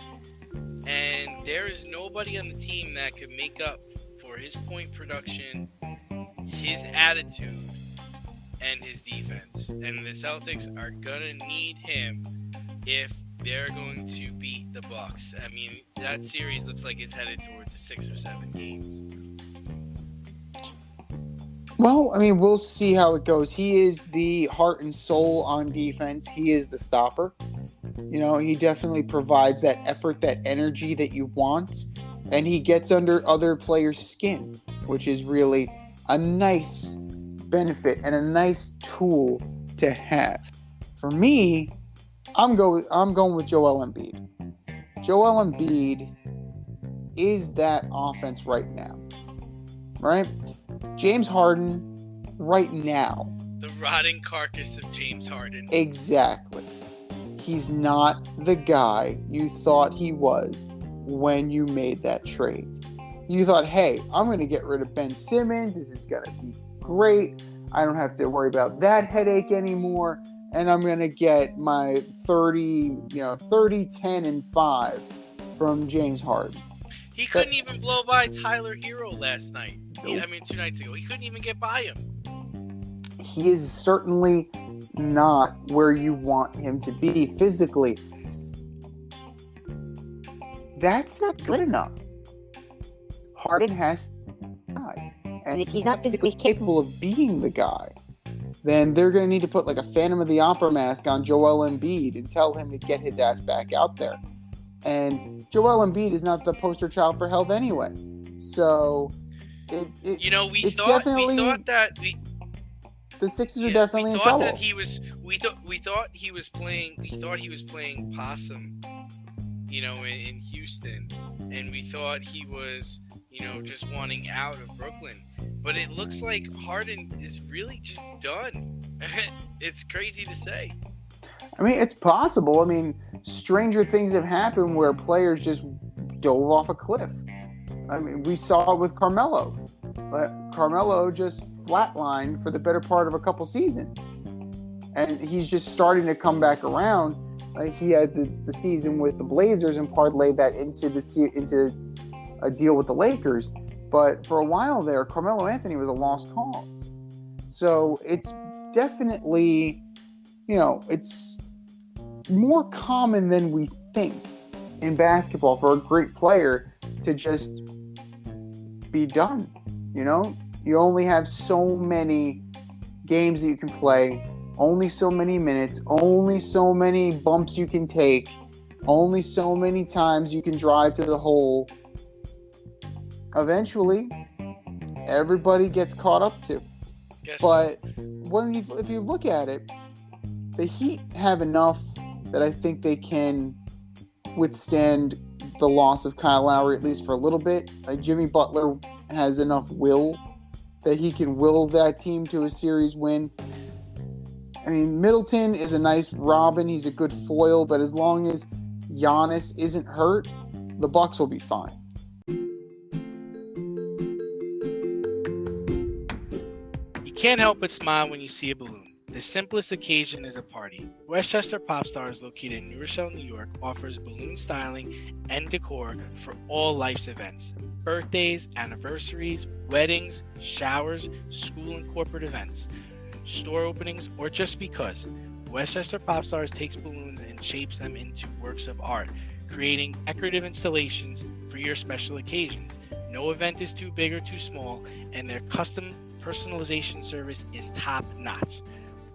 and there is nobody on the team that could make up for his point production, his attitude, and his defense. And the Celtics are gonna need him if they're going to beat the Bucks. I mean, that series looks like it's headed towards 6 or 7 games. Well, I mean, we'll see how it goes. He is the heart and soul on defense. He is the stopper. He definitely provides that effort, that energy that you want. And he gets under other players' skin, which is really a nice benefit and a nice tool to have. For me, I'm going with Joel Embiid. Joel Embiid is that offense right now, right? James Harden right now. The rotting carcass of James Harden. Exactly. He's not the guy you thought he was when you made that trade. You thought, hey, I'm going to get rid of Ben Simmons. This is going to be great. I don't have to worry about that headache anymore. And I'm going to get my 30, 10, and 5 from James Harden. He couldn't even blow by Tyler Hero last night. Nope. 2 nights ago. He couldn't even get by him. He is certainly not where you want him to be physically. That's not good enough. Harden has to be the guy. And if he's not physically capable of being the guy, then they're going to need to put like a Phantom of the Opera mask on Joel Embiid and tell him to get his ass back out there. And Joel Embiid is not the poster child for health anyway. So, we thought that the Sixers are definitely in trouble. We thought he was playing possum, in Houston, and we thought he was, just wanting out of Brooklyn. But it looks like Harden is really just done. It's crazy to say. I mean, it's possible. I mean, stranger things have happened where players just dove off a cliff. I mean, we saw it with Carmelo. But Carmelo just flatlined for the better part of a couple seasons. And he's just starting to come back around. Like he had the season with the Blazers and parlayed that into a deal with the Lakers. But for a while there, Carmelo Anthony was a lost cause. So it's definitely, it's more common than we think in basketball for a great player to just be done. You only have so many games that you can play, only so many minutes, only so many bumps you can take, only so many times you can drive to the hole. Eventually, everybody gets caught up to. But if you look at it, the Heat have enough that I think they can withstand the loss of Kyle Lowry, at least for a little bit. Jimmy Butler has enough will that he can will that team to a series win. I mean, Middleton is a nice Robin. He's a good foil, but as long as Giannis isn't hurt, the Bucks will be fine. You can't help but smile when you see a balloon. The simplest occasion is a party. Westchester Pop Stars, located in New Rochelle, New York, offers balloon styling and decor for all life's events. Birthdays, anniversaries, weddings, showers, school and corporate events, store openings, or just because. Westchester Pop Stars takes balloons and shapes them into works of art, creating decorative installations for your special occasions. No event is too big or too small, and their custom personalization service is top-notch.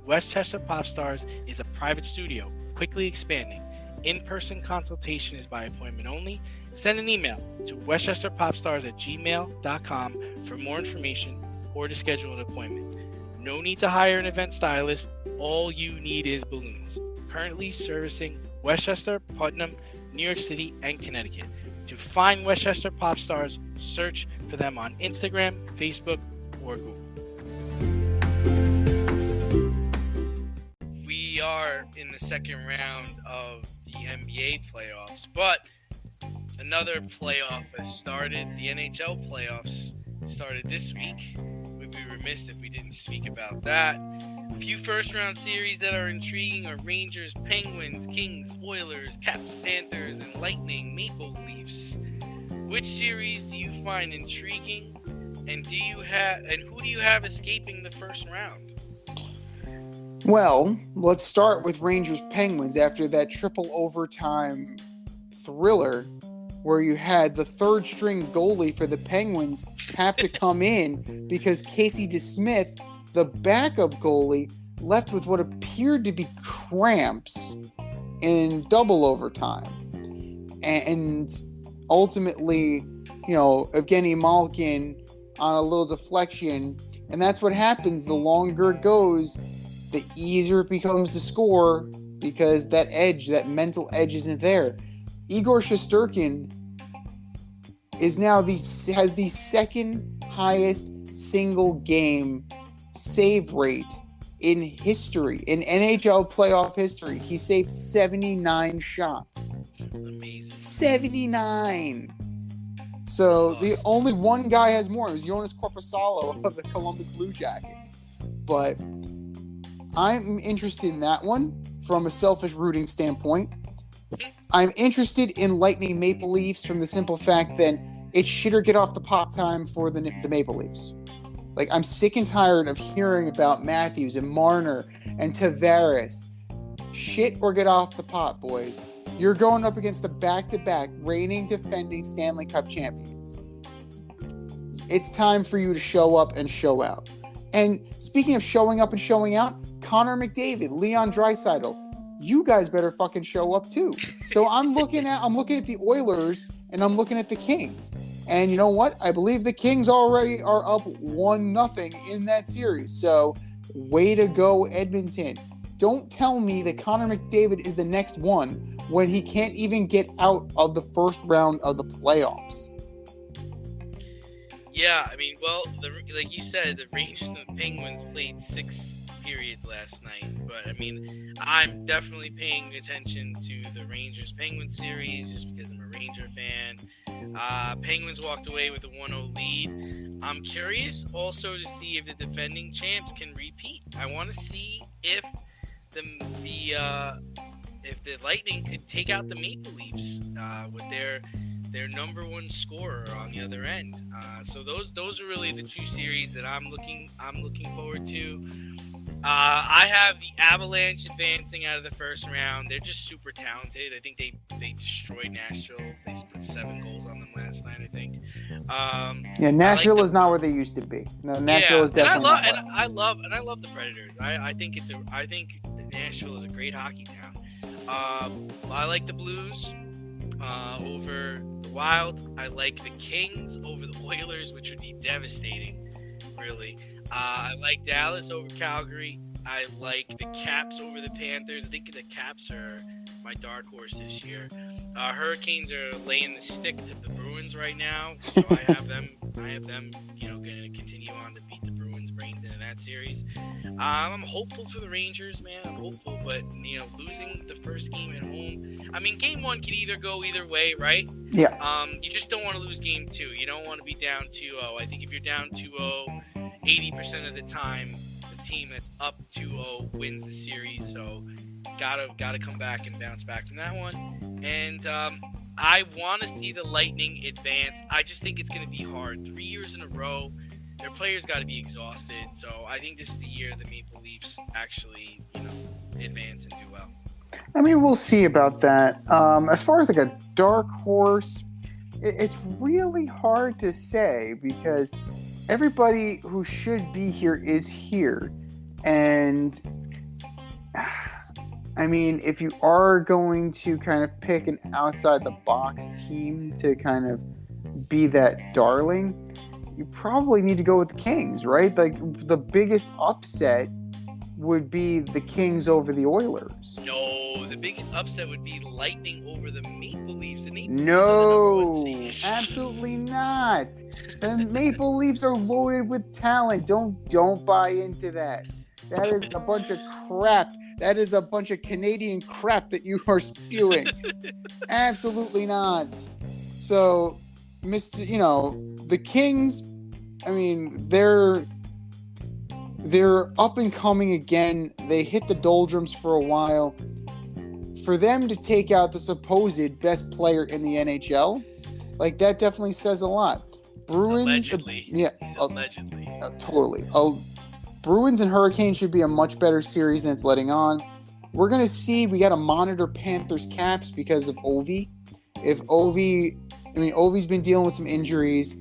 Westchester Pop Stars is a private studio, quickly expanding. In-person consultation is by appointment only. Send an email to westchesterpopstars@gmail.com for more information or to schedule an appointment. No need to hire an event stylist. All you need is balloons. Currently servicing Westchester, Putnam, New York City, and Connecticut. To find Westchester Pop Stars, search for them on Instagram, Facebook, or Google. We are in the second round of the NBA playoffs, but another playoff has started. The NHL playoffs started this week. We'd be remiss if we didn't speak about that. A few first-round series that are intriguing are Rangers, Penguins, Kings, Oilers, Caps, Panthers, and Lightning, Maple Leafs. Which series do you find intriguing, and who do you have escaping the first round? Well, let's start with Rangers Penguins after that triple overtime thriller where you had the third string goalie for the Penguins have to come in because Casey DeSmith, the backup goalie, left with what appeared to be cramps in double overtime. And ultimately, Evgeny Malkin on a little deflection And that's what happens. The longer it goes, the easier it becomes to score because that edge, that mental edge isn't there. Igor Shesterkin has the second highest single game save rate in history, in NHL playoff history. He saved 79 shots. Amazing. 79. So the only one guy has more is Jonas Korpisalo of the Columbus Blue Jackets. But I'm interested in that one from a selfish rooting standpoint. I'm interested in Lightning Maple Leafs from the simple fact that it's shit or get off the pot time for the Maple Leafs. Like, I'm sick and tired of hearing about Matthews and Marner and Tavares. Shit or get off the pot, boys. You're going up against the back-to-back reigning defending Stanley Cup champions. It's time for you to show up and show out. And speaking of showing up and showing out, Connor McDavid, Leon Draisaitl, you guys better fucking show up too. So I'm looking at the Oilers and I'm looking at the Kings. And you know what? I believe the Kings already are up 1-0 in that series. So way to go, Edmonton. Don't tell me that Connor McDavid is the next one when he can't even get out of the first round of the playoffs. Yeah, I mean, well, like you said, the Rangers and the Penguins played 6 periods last night. But, I mean, I'm definitely paying attention to the Rangers-Penguins series just because I'm a Ranger fan. Penguins walked away with a 1-0 lead. I'm curious also to see if the defending champs can repeat. I want to see if if the Lightning could take out the Maple Leafs with their number one scorer on the other end. So those are really the two series that I'm looking forward to. I have the Avalanche advancing out of the first round. They're just super talented. I think they destroyed Nashville. They put 7 goals on them last night, I think. Nashville is not where they used to be. No, Nashville is definitely. I love the Predators. I think Nashville is a great hockey town. I like the Blues over the Wild. I like the Kings over the Oilers, which would be devastating, really. I like Dallas over Calgary. I like the Caps over the Panthers. I think the Caps are my dark horse this year. Hurricanes are laying the stick to the Bruins right now, so I have them. Going to continue on to beat the Bruins' brains into that series. I'm hopeful for the Rangers, man. I'm hopeful, but losing the first game at home. I mean, game 1 can either go either way, right? Yeah. You just don't want to lose game 2. You don't want to be down 2-0. I think if you're down 2-0, 80% of the time, the team that's up 2-0 wins the series. So, gotta come back and bounce back from that one. And I want to see the Lightning advance. I just think it's going to be hard. 3 years in a row, their players got to be exhausted. So I think this is the year the Maple Leafs actually, advance and do well. I mean, we'll see about that. As far as like a dark horse, it's really hard to say because everybody who should be here is here. And I mean, if you are going to kind of pick an outside-the-box team to kind of be that darling, you probably need to go with the Kings, right? Like, the biggest upset would be the Kings over the Oilers. No, the biggest upset would be Lightning over the Maple Leafs. No, absolutely not. The Maple Leafs are loaded with talent. Don't buy into that. That is a bunch of crap. That is a bunch of Canadian crap that you are spewing. Absolutely not. So, the Kings, I mean, they're up and coming again. They hit the doldrums for a while. For them to take out the supposed best player in the NHL, like, that definitely says a lot. Bruins, allegedly. Allegedly. Totally. Bruins and Hurricanes should be a much better series than it's letting on. We're going to see. We got to monitor Panthers Caps because of Ovi. Ovi's been dealing with some injuries,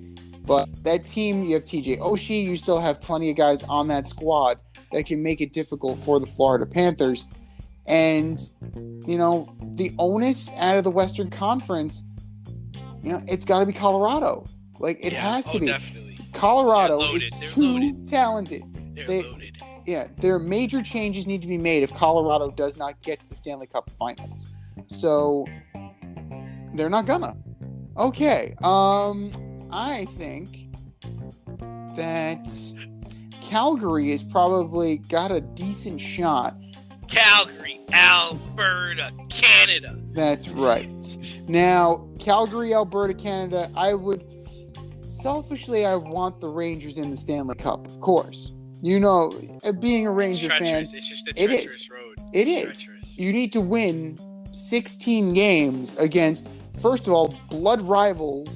but that team, you have TJ Oshie. You still have plenty of guys on that squad that can make it difficult for the Florida Panthers. And, the onus out of the Western Conference, it's got to be Colorado. Like, it has to be. Definitely. Colorado They're is loaded. They're too loaded. talented. They're loaded. Yeah, there are major changes need to be made if Colorado does not get to the Stanley Cup Finals. So they're not gonna. Okay. I think that Calgary has probably got a decent shot. Calgary, Alberta, Canada. That's right. Now, Calgary, Alberta, Canada, I want the Rangers in the Stanley Cup, of course. You know, being a Ranger fan, It's just a it treacherous is. road. It It's is. treacherous. You need to win 16 games against, first of all, blood friggin'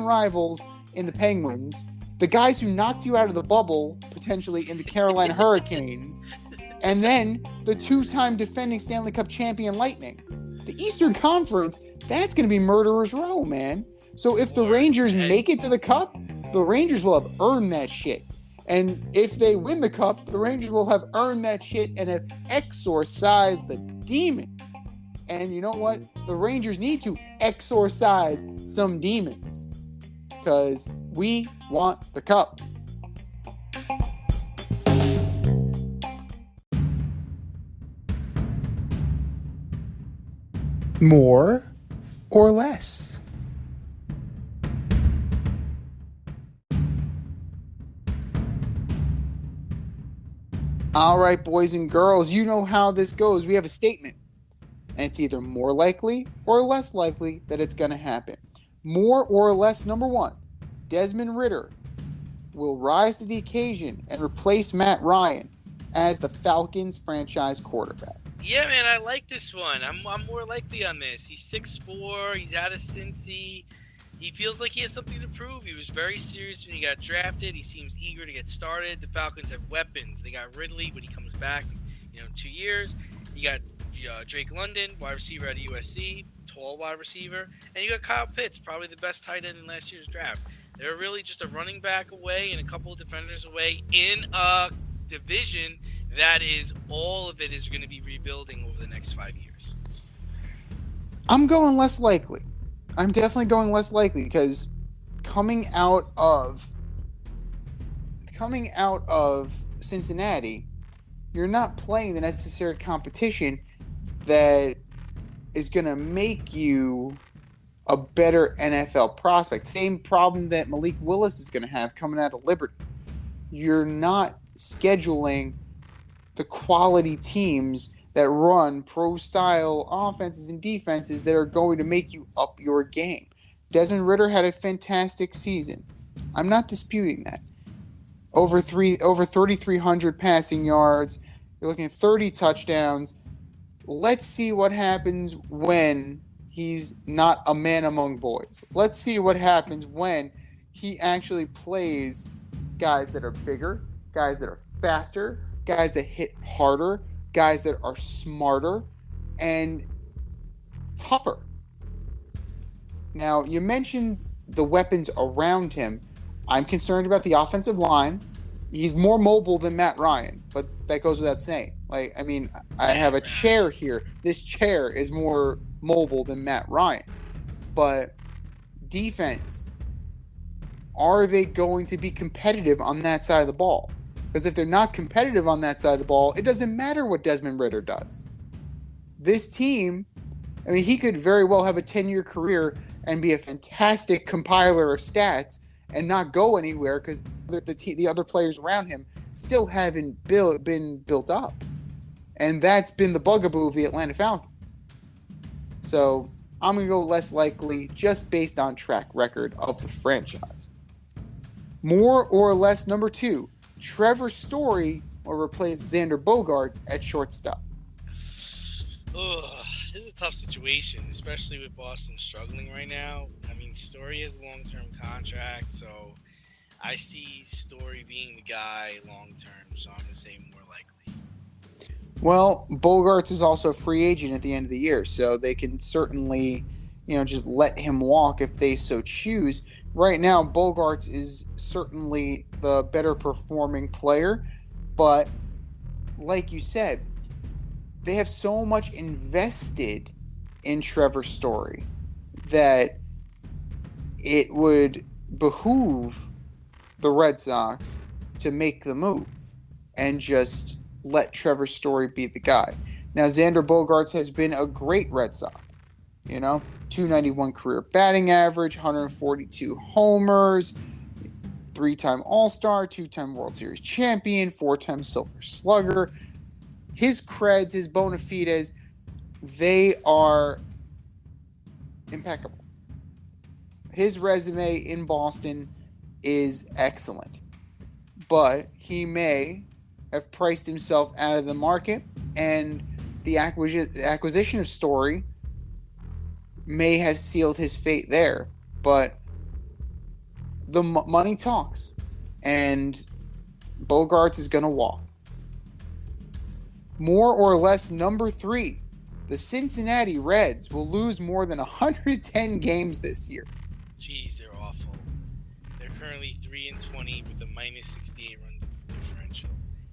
rivals in the Penguins, the guys who knocked you out of the bubble, potentially in the Carolina Hurricanes, and then the two-time defending Stanley Cup champion Lightning. The Eastern Conference, that's going to be murderer's row, man. So if the Rangers make it to the Cup, the Rangers will have earned that shit. And if they win the Cup, the Rangers will have earned that shit and have exorcised the demons. And you know what? The Rangers need to exorcise some demons. Because we want the Cup. More or less? All right, boys and girls, you know how this goes. We have a statement, and it's either more likely or less likely that it's going to happen. More or less, number one, Desmond Ridder will rise to the occasion and replace Matt Ryan as the Falcons franchise quarterback. Yeah, man, I like this one. I'm more likely on this. He's 6'4", he's out of Cincy. He feels like he has something to prove. He was very serious when he got drafted. He seems eager to get started. The Falcons have weapons. They got Ridley when he comes back, in 2 years. You got Drake London, wide receiver out of USC, tall wide receiver. And you got Kyle Pitts, probably the best tight end in last year's draft. They're really just a running back away and a couple of defenders away in a division that is, all of it is going to be rebuilding over the next 5 years. I'm going less likely. I'm definitely going less likely because coming out of Cincinnati, you're not playing the necessary competition that is going to make you a better NFL prospect. Same problem that Malik Willis is going to have coming out of Liberty. You're not scheduling the quality teams that run pro-style offenses and defenses that are going to make you up your game. Desmond Ridder had a fantastic season. I'm not disputing that. Over 3,300 passing yards. You're looking at 30 touchdowns. Let's see what happens when he's not a man among boys. Let's see what happens when he actually plays guys that are bigger, guys that are faster, guys that hit harder, guys that are smarter and tougher. Now, you mentioned the weapons around him. I'm concerned about the offensive line. He's more mobile than Matt Ryan, but that goes without saying. I have a chair here. This chair is more mobile than Matt Ryan. But defense, are they going to be competitive on that side of the ball? Because if they're not competitive on that side of the ball, it doesn't matter what Desmond Ridder does. This team, he could very well have a 10-year career and be a fantastic compiler of stats and not go anywhere because the other players around him still haven't been built up. And that's been the bugaboo of the Atlanta Falcons. So I'm going to go less likely just based on track record of the franchise. More or less, number two, Trevor Story will replace Xander Bogaerts at shortstop. This is a tough situation, especially with Boston struggling right now. Story has a long-term contract, so I see Story being the guy long-term, so I'm going to say more likely. Well, Bogaerts is also a free agent at the end of the year, so they can certainly, just let him walk if they so choose. Right now, Bogaerts is certainly the better performing player, but like you said, they have so much invested in Trevor Story that it would behoove the Red Sox to make the move and just let Trevor Story be the guy. Now, Xander Bogaerts has been a great Red Sox. 291 career batting average, 142 homers, 3-time All-Star, 2-time World Series champion, 4-time Silver Slugger. His creds, his bona fides, they are impeccable. His resume in Boston is excellent. But he may have priced himself out of the market, and the acquisition of Story may have sealed his fate there. But the money talks, and Bogaerts is going to walk. More or less, number 3, the Cincinnati Reds will lose more than 110 games this year. Jeez, they're awful. They're currently 3-20 with a -68 run differential.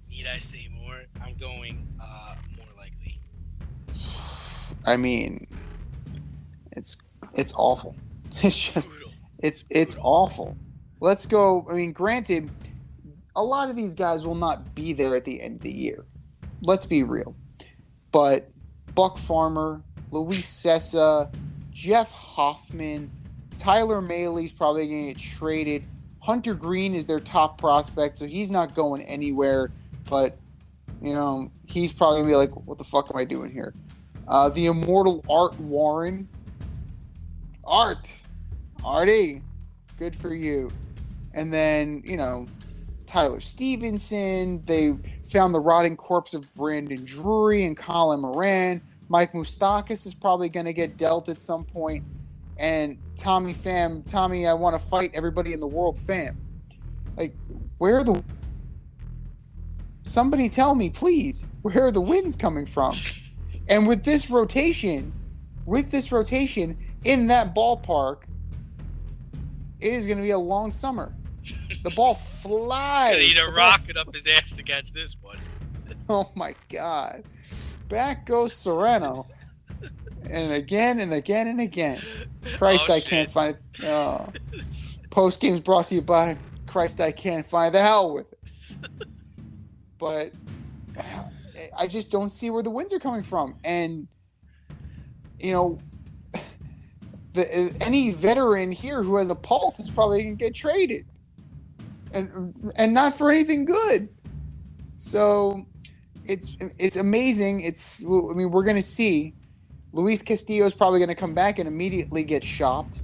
Need I say more? I'm going more likely. I mean, it's awful. It's just Brutal. it's awful. Let's go. I mean, granted, a lot of these guys will not be there at the end of the year. Let's be real. But Buck Farmer, Luis Cessa, Jeff Hoffman, Tyler Mahley's probably going to get traded. Hunter Green is their top prospect, so he's not going anywhere. But, he's probably going to be like, what the fuck am I doing here? The immortal Art Warren. Artie, good for you. And then, Tyler Stevenson. They found the rotting corpse of Brandon Drury and Colin Moran. Mike Moustakas is probably going to get dealt at some point. And Tommy, I want to fight everybody in the world, fam. Like, where are the... Somebody tell me, please, where are the wins coming from? And with this rotation, in that ballpark, it is going to be a long summer. The ball flies. Gonna need a rocket up his ass to catch this one. Oh my God. Back goes Serrano. And again and again and again. Christ, I can't find it. Oh. Post games brought to you by Christ, I can't find the hell with it. But I just don't see where the wins are coming from. And, any veteran here who has a pulse is probably going to get traded. And not for anything good. So it's amazing. We're going to see. Luis Castillo is probably going to come back and immediately get shopped.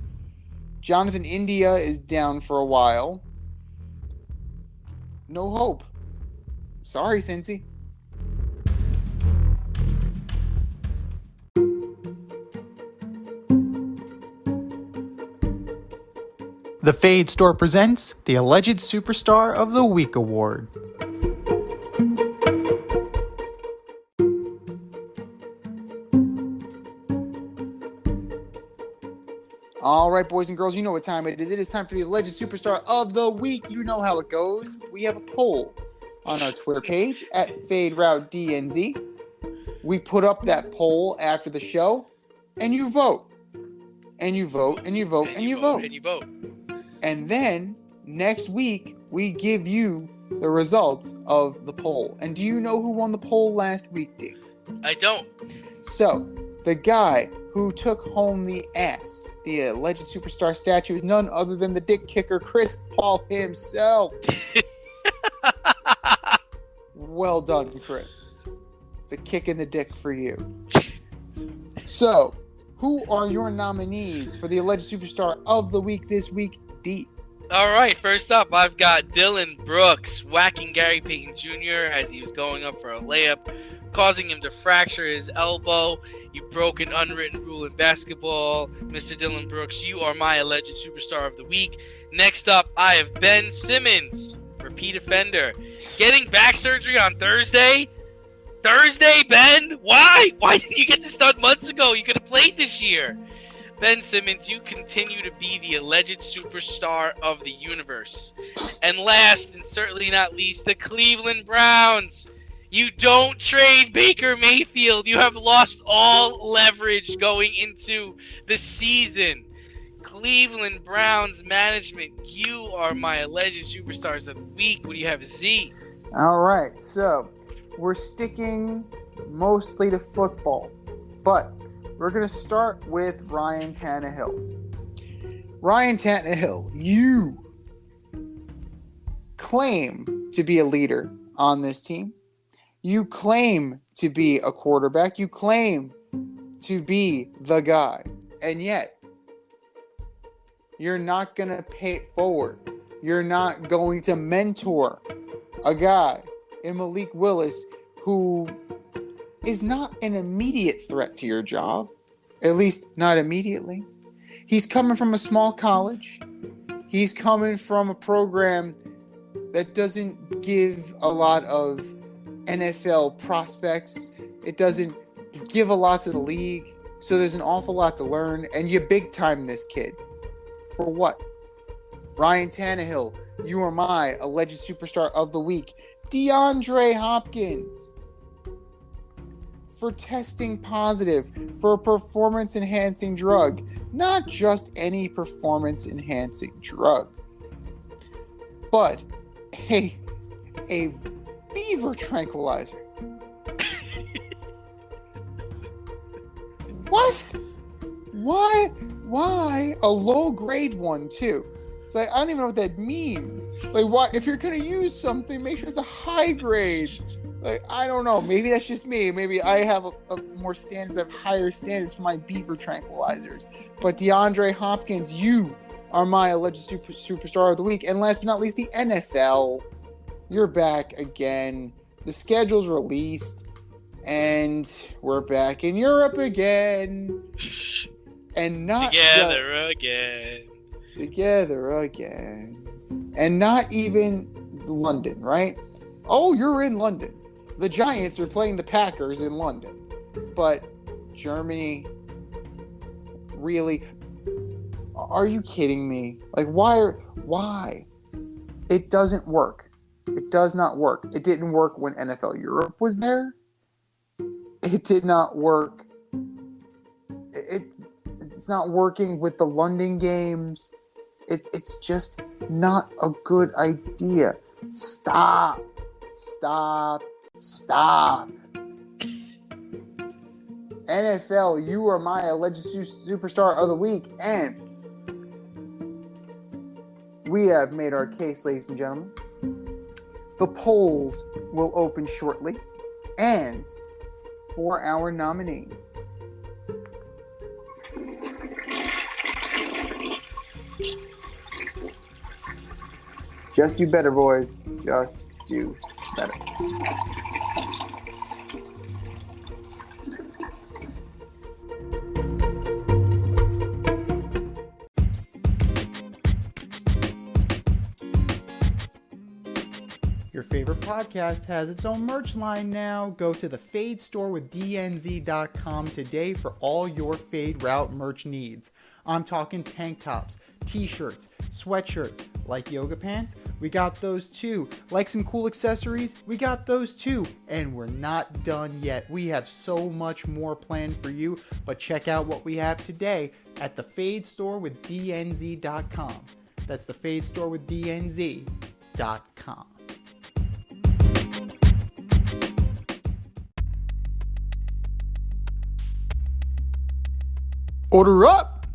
Jonathan India is down for a while. No hope. Sorry, Cincy. The Fade Store presents the Alleged Superstar of the Week Award. All right, boys and girls, you know what time it is. It is time for the Alleged Superstar of the Week. You know how it goes. We have a poll on our Twitter page at FadeRouteDNZ. We put up that poll after the show, and you vote. And you vote, and you vote, and you vote. And you vote. And then, next week, we give you the results of the poll. And do you know who won the poll last week, D? I don't. So, the guy who took home the ass, the alleged superstar statue, is none other than the dick kicker, Chris Paul himself. Well done, Chris. It's a kick in the dick for you. So, who are your nominees for the alleged superstar of the week this week, D? All right, first up, I've got Dylan Brooks whacking Gary Payton Jr. as he was going up for a layup, causing him to fracture his elbow. You broke an unwritten rule in basketball. Mr. Dylan Brooks, you are my alleged superstar of the week. Next up, I have Ben Simmons, repeat offender, getting back surgery on Thursday. Thursday, Ben? Why? Why didn't you get this done months ago? You could have played this year. Ben Simmons, you continue to be the alleged superstar of the universe. And last, and certainly not least, the Cleveland Browns. You don't trade Baker Mayfield. You have lost all leverage going into the season. Cleveland Browns management, you are my alleged superstars of the week. What do you have, Z? All right, so we're sticking mostly to football, but we're going to start with Ryan Tannehill. Ryan Tannehill, you claim to be a leader on this team. You claim to be a quarterback. You claim to be the guy. And yet, you're not going to pay it forward. You're not going to mentor a guy in Malik Willis who is not an immediate threat to your job. At least, not immediately. He's coming from a small college. He's coming from a program that doesn't give a lot of NFL prospects. It doesn't give a lot to the league. So there's an awful lot to learn. And you big time this kid. For what? Ryan Tannehill, you are my alleged superstar of the week. DeAndre Hopkins, for testing positive for a performance-enhancing drug. Not just any performance-enhancing drug, but a beaver tranquilizer. What? Why a low-grade one, too? It's like, I don't even know what that means. Like, why? If you're going to use something, make sure it's a high grade. Like, I don't know. Maybe that's just me. Maybe I have a more standards. I have higher standards for my beaver tranquilizers. But DeAndre Hopkins, you are my alleged superstar of the week. And last but not least, the NFL. You're back again. The schedule's released. And we're back in Europe again. And not Together again. And not even London, right? Oh, you're in London. The Giants are playing the Packers in London. But Germany, really? Are you kidding me? Like, why? It doesn't work. It does not work. It didn't work when NFL Europe was there. It did not work. It's not working with the London games. It's just not a good idea. Stop. NFL, you are my alleged superstar of the week, and we have made our case, ladies and gentlemen. The polls will open shortly, and for our nominees, just do better, boys. Just do better. Your favorite podcast has its own merch line now. Go to the Fade store with DNZ.com today for all your Fade Route merch needs. I'm talking tank tops, t-shirts, sweatshirts, like yoga pants, we got those too. Like some cool accessories, we got those too. And we're not done yet. We have so much more planned for you, but check out what we have today at the Fade store with DNZ.com. That's the Fade store with DNZ.com. Order up!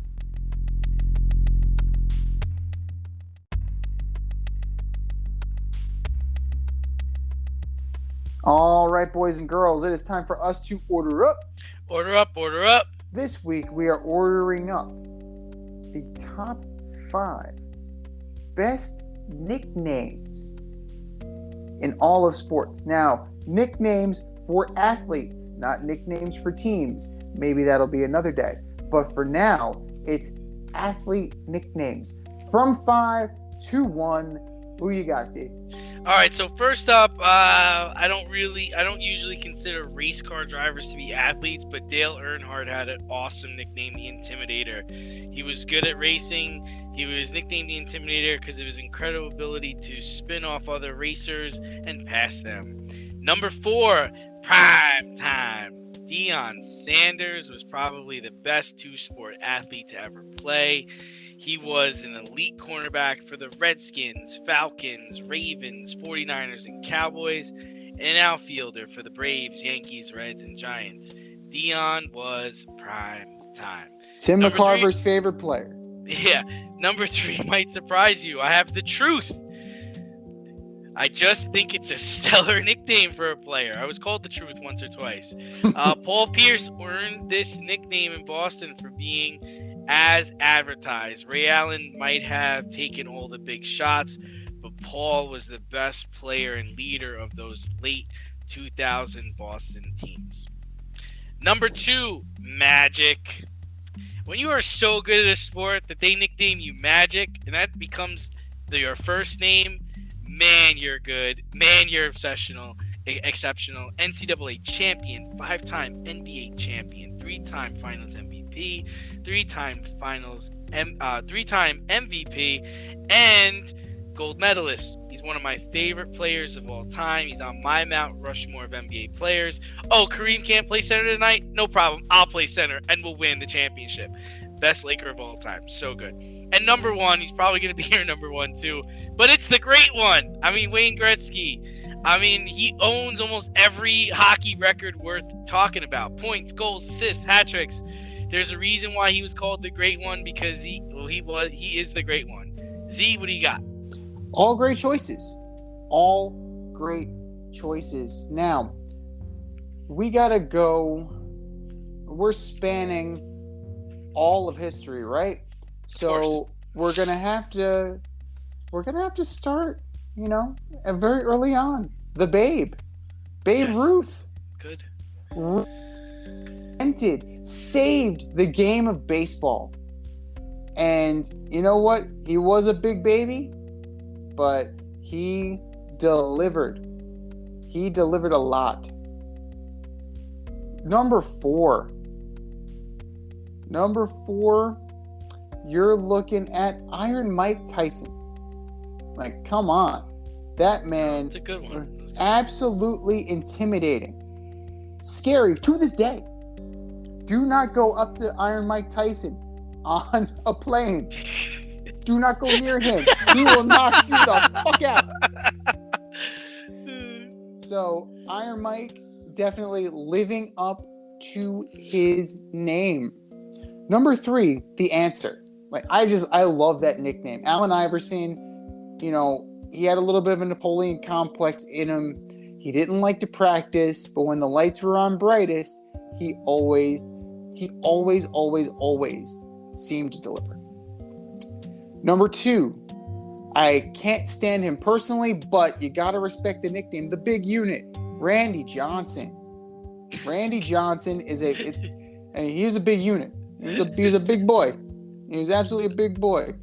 All right, boys and girls, it is time for us to order up. Order up. This week, we are ordering up the top 5 best nicknames in all of sports. Now, nicknames for athletes, not nicknames for teams. Maybe that'll be another day. But for now, it's athlete nicknames. From 5 to 1. Who you got, Steve? All right, so first up, I don't usually consider race car drivers to be athletes, but Dale Earnhardt had an awesome nickname, the Intimidator. He was good at racing. He was nicknamed the Intimidator because of his incredible ability to spin off other racers and pass them. Number 4, prime time. Deion Sanders was probably the best two-sport athlete to ever play. He was an elite cornerback for the Redskins, Falcons, Ravens, 49ers, and Cowboys, and an outfielder for the Braves, Yankees, Reds, and Giants. Dion was prime time. Tim Number McCarver's favorite player. Yeah, number 3 might surprise you. I have the truth. I just think it's a stellar nickname for a player. I was called the truth once or twice. Paul Pierce earned this nickname in Boston for being as advertised. Ray Allen might have taken all the big shots, but Paul was the best player and leader of those late 2000 Boston teams. Number 2, Magic. When you are so good at a sport that they nickname you Magic, and that becomes your first name, man, you're good. Man, you're exceptional. NCAA champion, 5-time NBA champion, 3-time Finals MVP, 3-time MVP, and gold medalist. He's one of my favorite players of all time. He's on my Mount Rushmore of NBA players. Oh, Kareem can't play center tonight? No problem. I'll play center, and we'll win the championship. Best Laker of all time. So good. And number 1, he's probably going to be here number 1 too, but it's the great one. I mean, Wayne Gretzky. I mean, he owns almost every hockey record worth talking about. Points, goals, assists, hat tricks. There's a reason why he was called the great one, because he is the great one. Z, what do you got? All great choices. All great choices. Now, we got to go. We're spanning all of history, right? So we're gonna have to start, very early on. The Babe Yes. Ruth, Good. saved the game of baseball. And you know what? He was a big baby, but he delivered. He delivered a lot. Number 4, you're looking at Iron Mike Tyson. Like, come on. That man, It's a good one. absolutely intimidating. Scary to this day. Do not go up to Iron Mike Tyson on a plane. Do not go near him. He will knock you the fuck out. So, Iron Mike definitely living up to his name. Number 3, The Answer. Like, I love that nickname. Allen Iverson, he had a little bit of a Napoleon complex in him. He didn't like to practice, but when the lights were on brightest, he always seemed to deliver. Number 2, I can't stand him personally, but you got to respect the nickname, the Big Unit, Randy Johnson. Randy Johnson he was a big unit. He was a big boy. He was absolutely a big boy.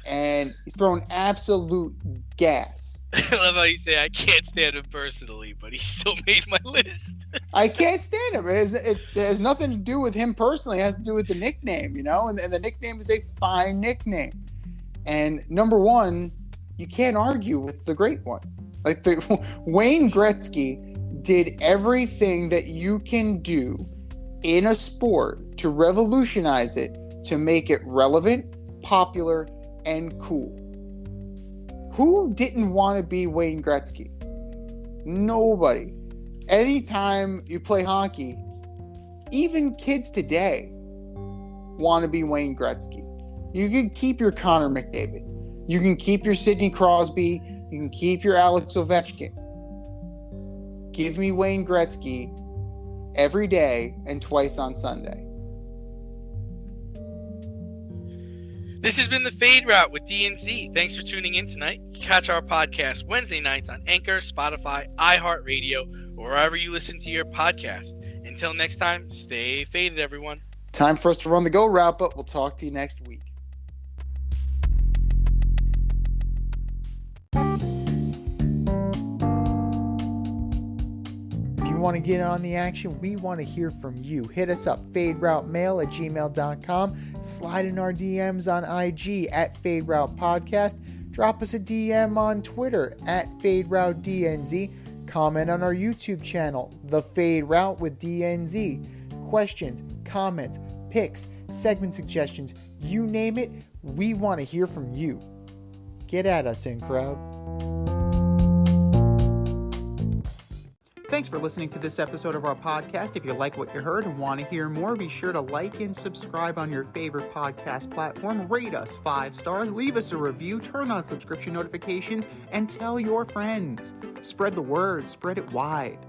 And he's throwing absolute gas. I love how you say, I can't stand him personally, but he still made my list. I can't stand him. It has nothing to do with him personally. It has to do with the nickname, And the nickname is a fine nickname. And number 1, you can't argue with the great one. Like, Wayne Gretzky did everything that you can do in a sport to revolutionize it, to make it relevant, popular, and cool. Who didn't want to be Wayne Gretzky? Nobody. Anytime you play hockey, even kids today want to be Wayne Gretzky. You can keep your Connor McDavid. You can keep your Sidney Crosby. You can keep your Alex Ovechkin. Give me Wayne Gretzky every day and twice on Sunday. This has been the Fade Route with DNZ. Thanks for tuning in tonight. Catch our podcast Wednesday nights on Anchor, Spotify, iHeartRadio, or wherever you listen to your podcast. Until next time, stay faded, everyone. Time for us to run the go route, but we'll talk to you next week. If you want to get on the action, we want to hear from you. Hit us up, faderoutemail@gmail.com. Slide in our DMs on IG @FadeRoutePodcast. Drop us a DM on Twitter @FadeRouteDNZ. Comment on our YouTube channel, The Fade Route with DNZ. Questions, comments, picks, segment suggestions, you name it, We want to hear from you. Get at us, in crowd. Thanks for listening to this episode of our podcast. If you like what you heard and want to hear more, be sure to like and subscribe on your favorite podcast platform. Rate us 5 stars, leave us a review, turn on subscription notifications, and tell your friends. Spread the word, spread it wide.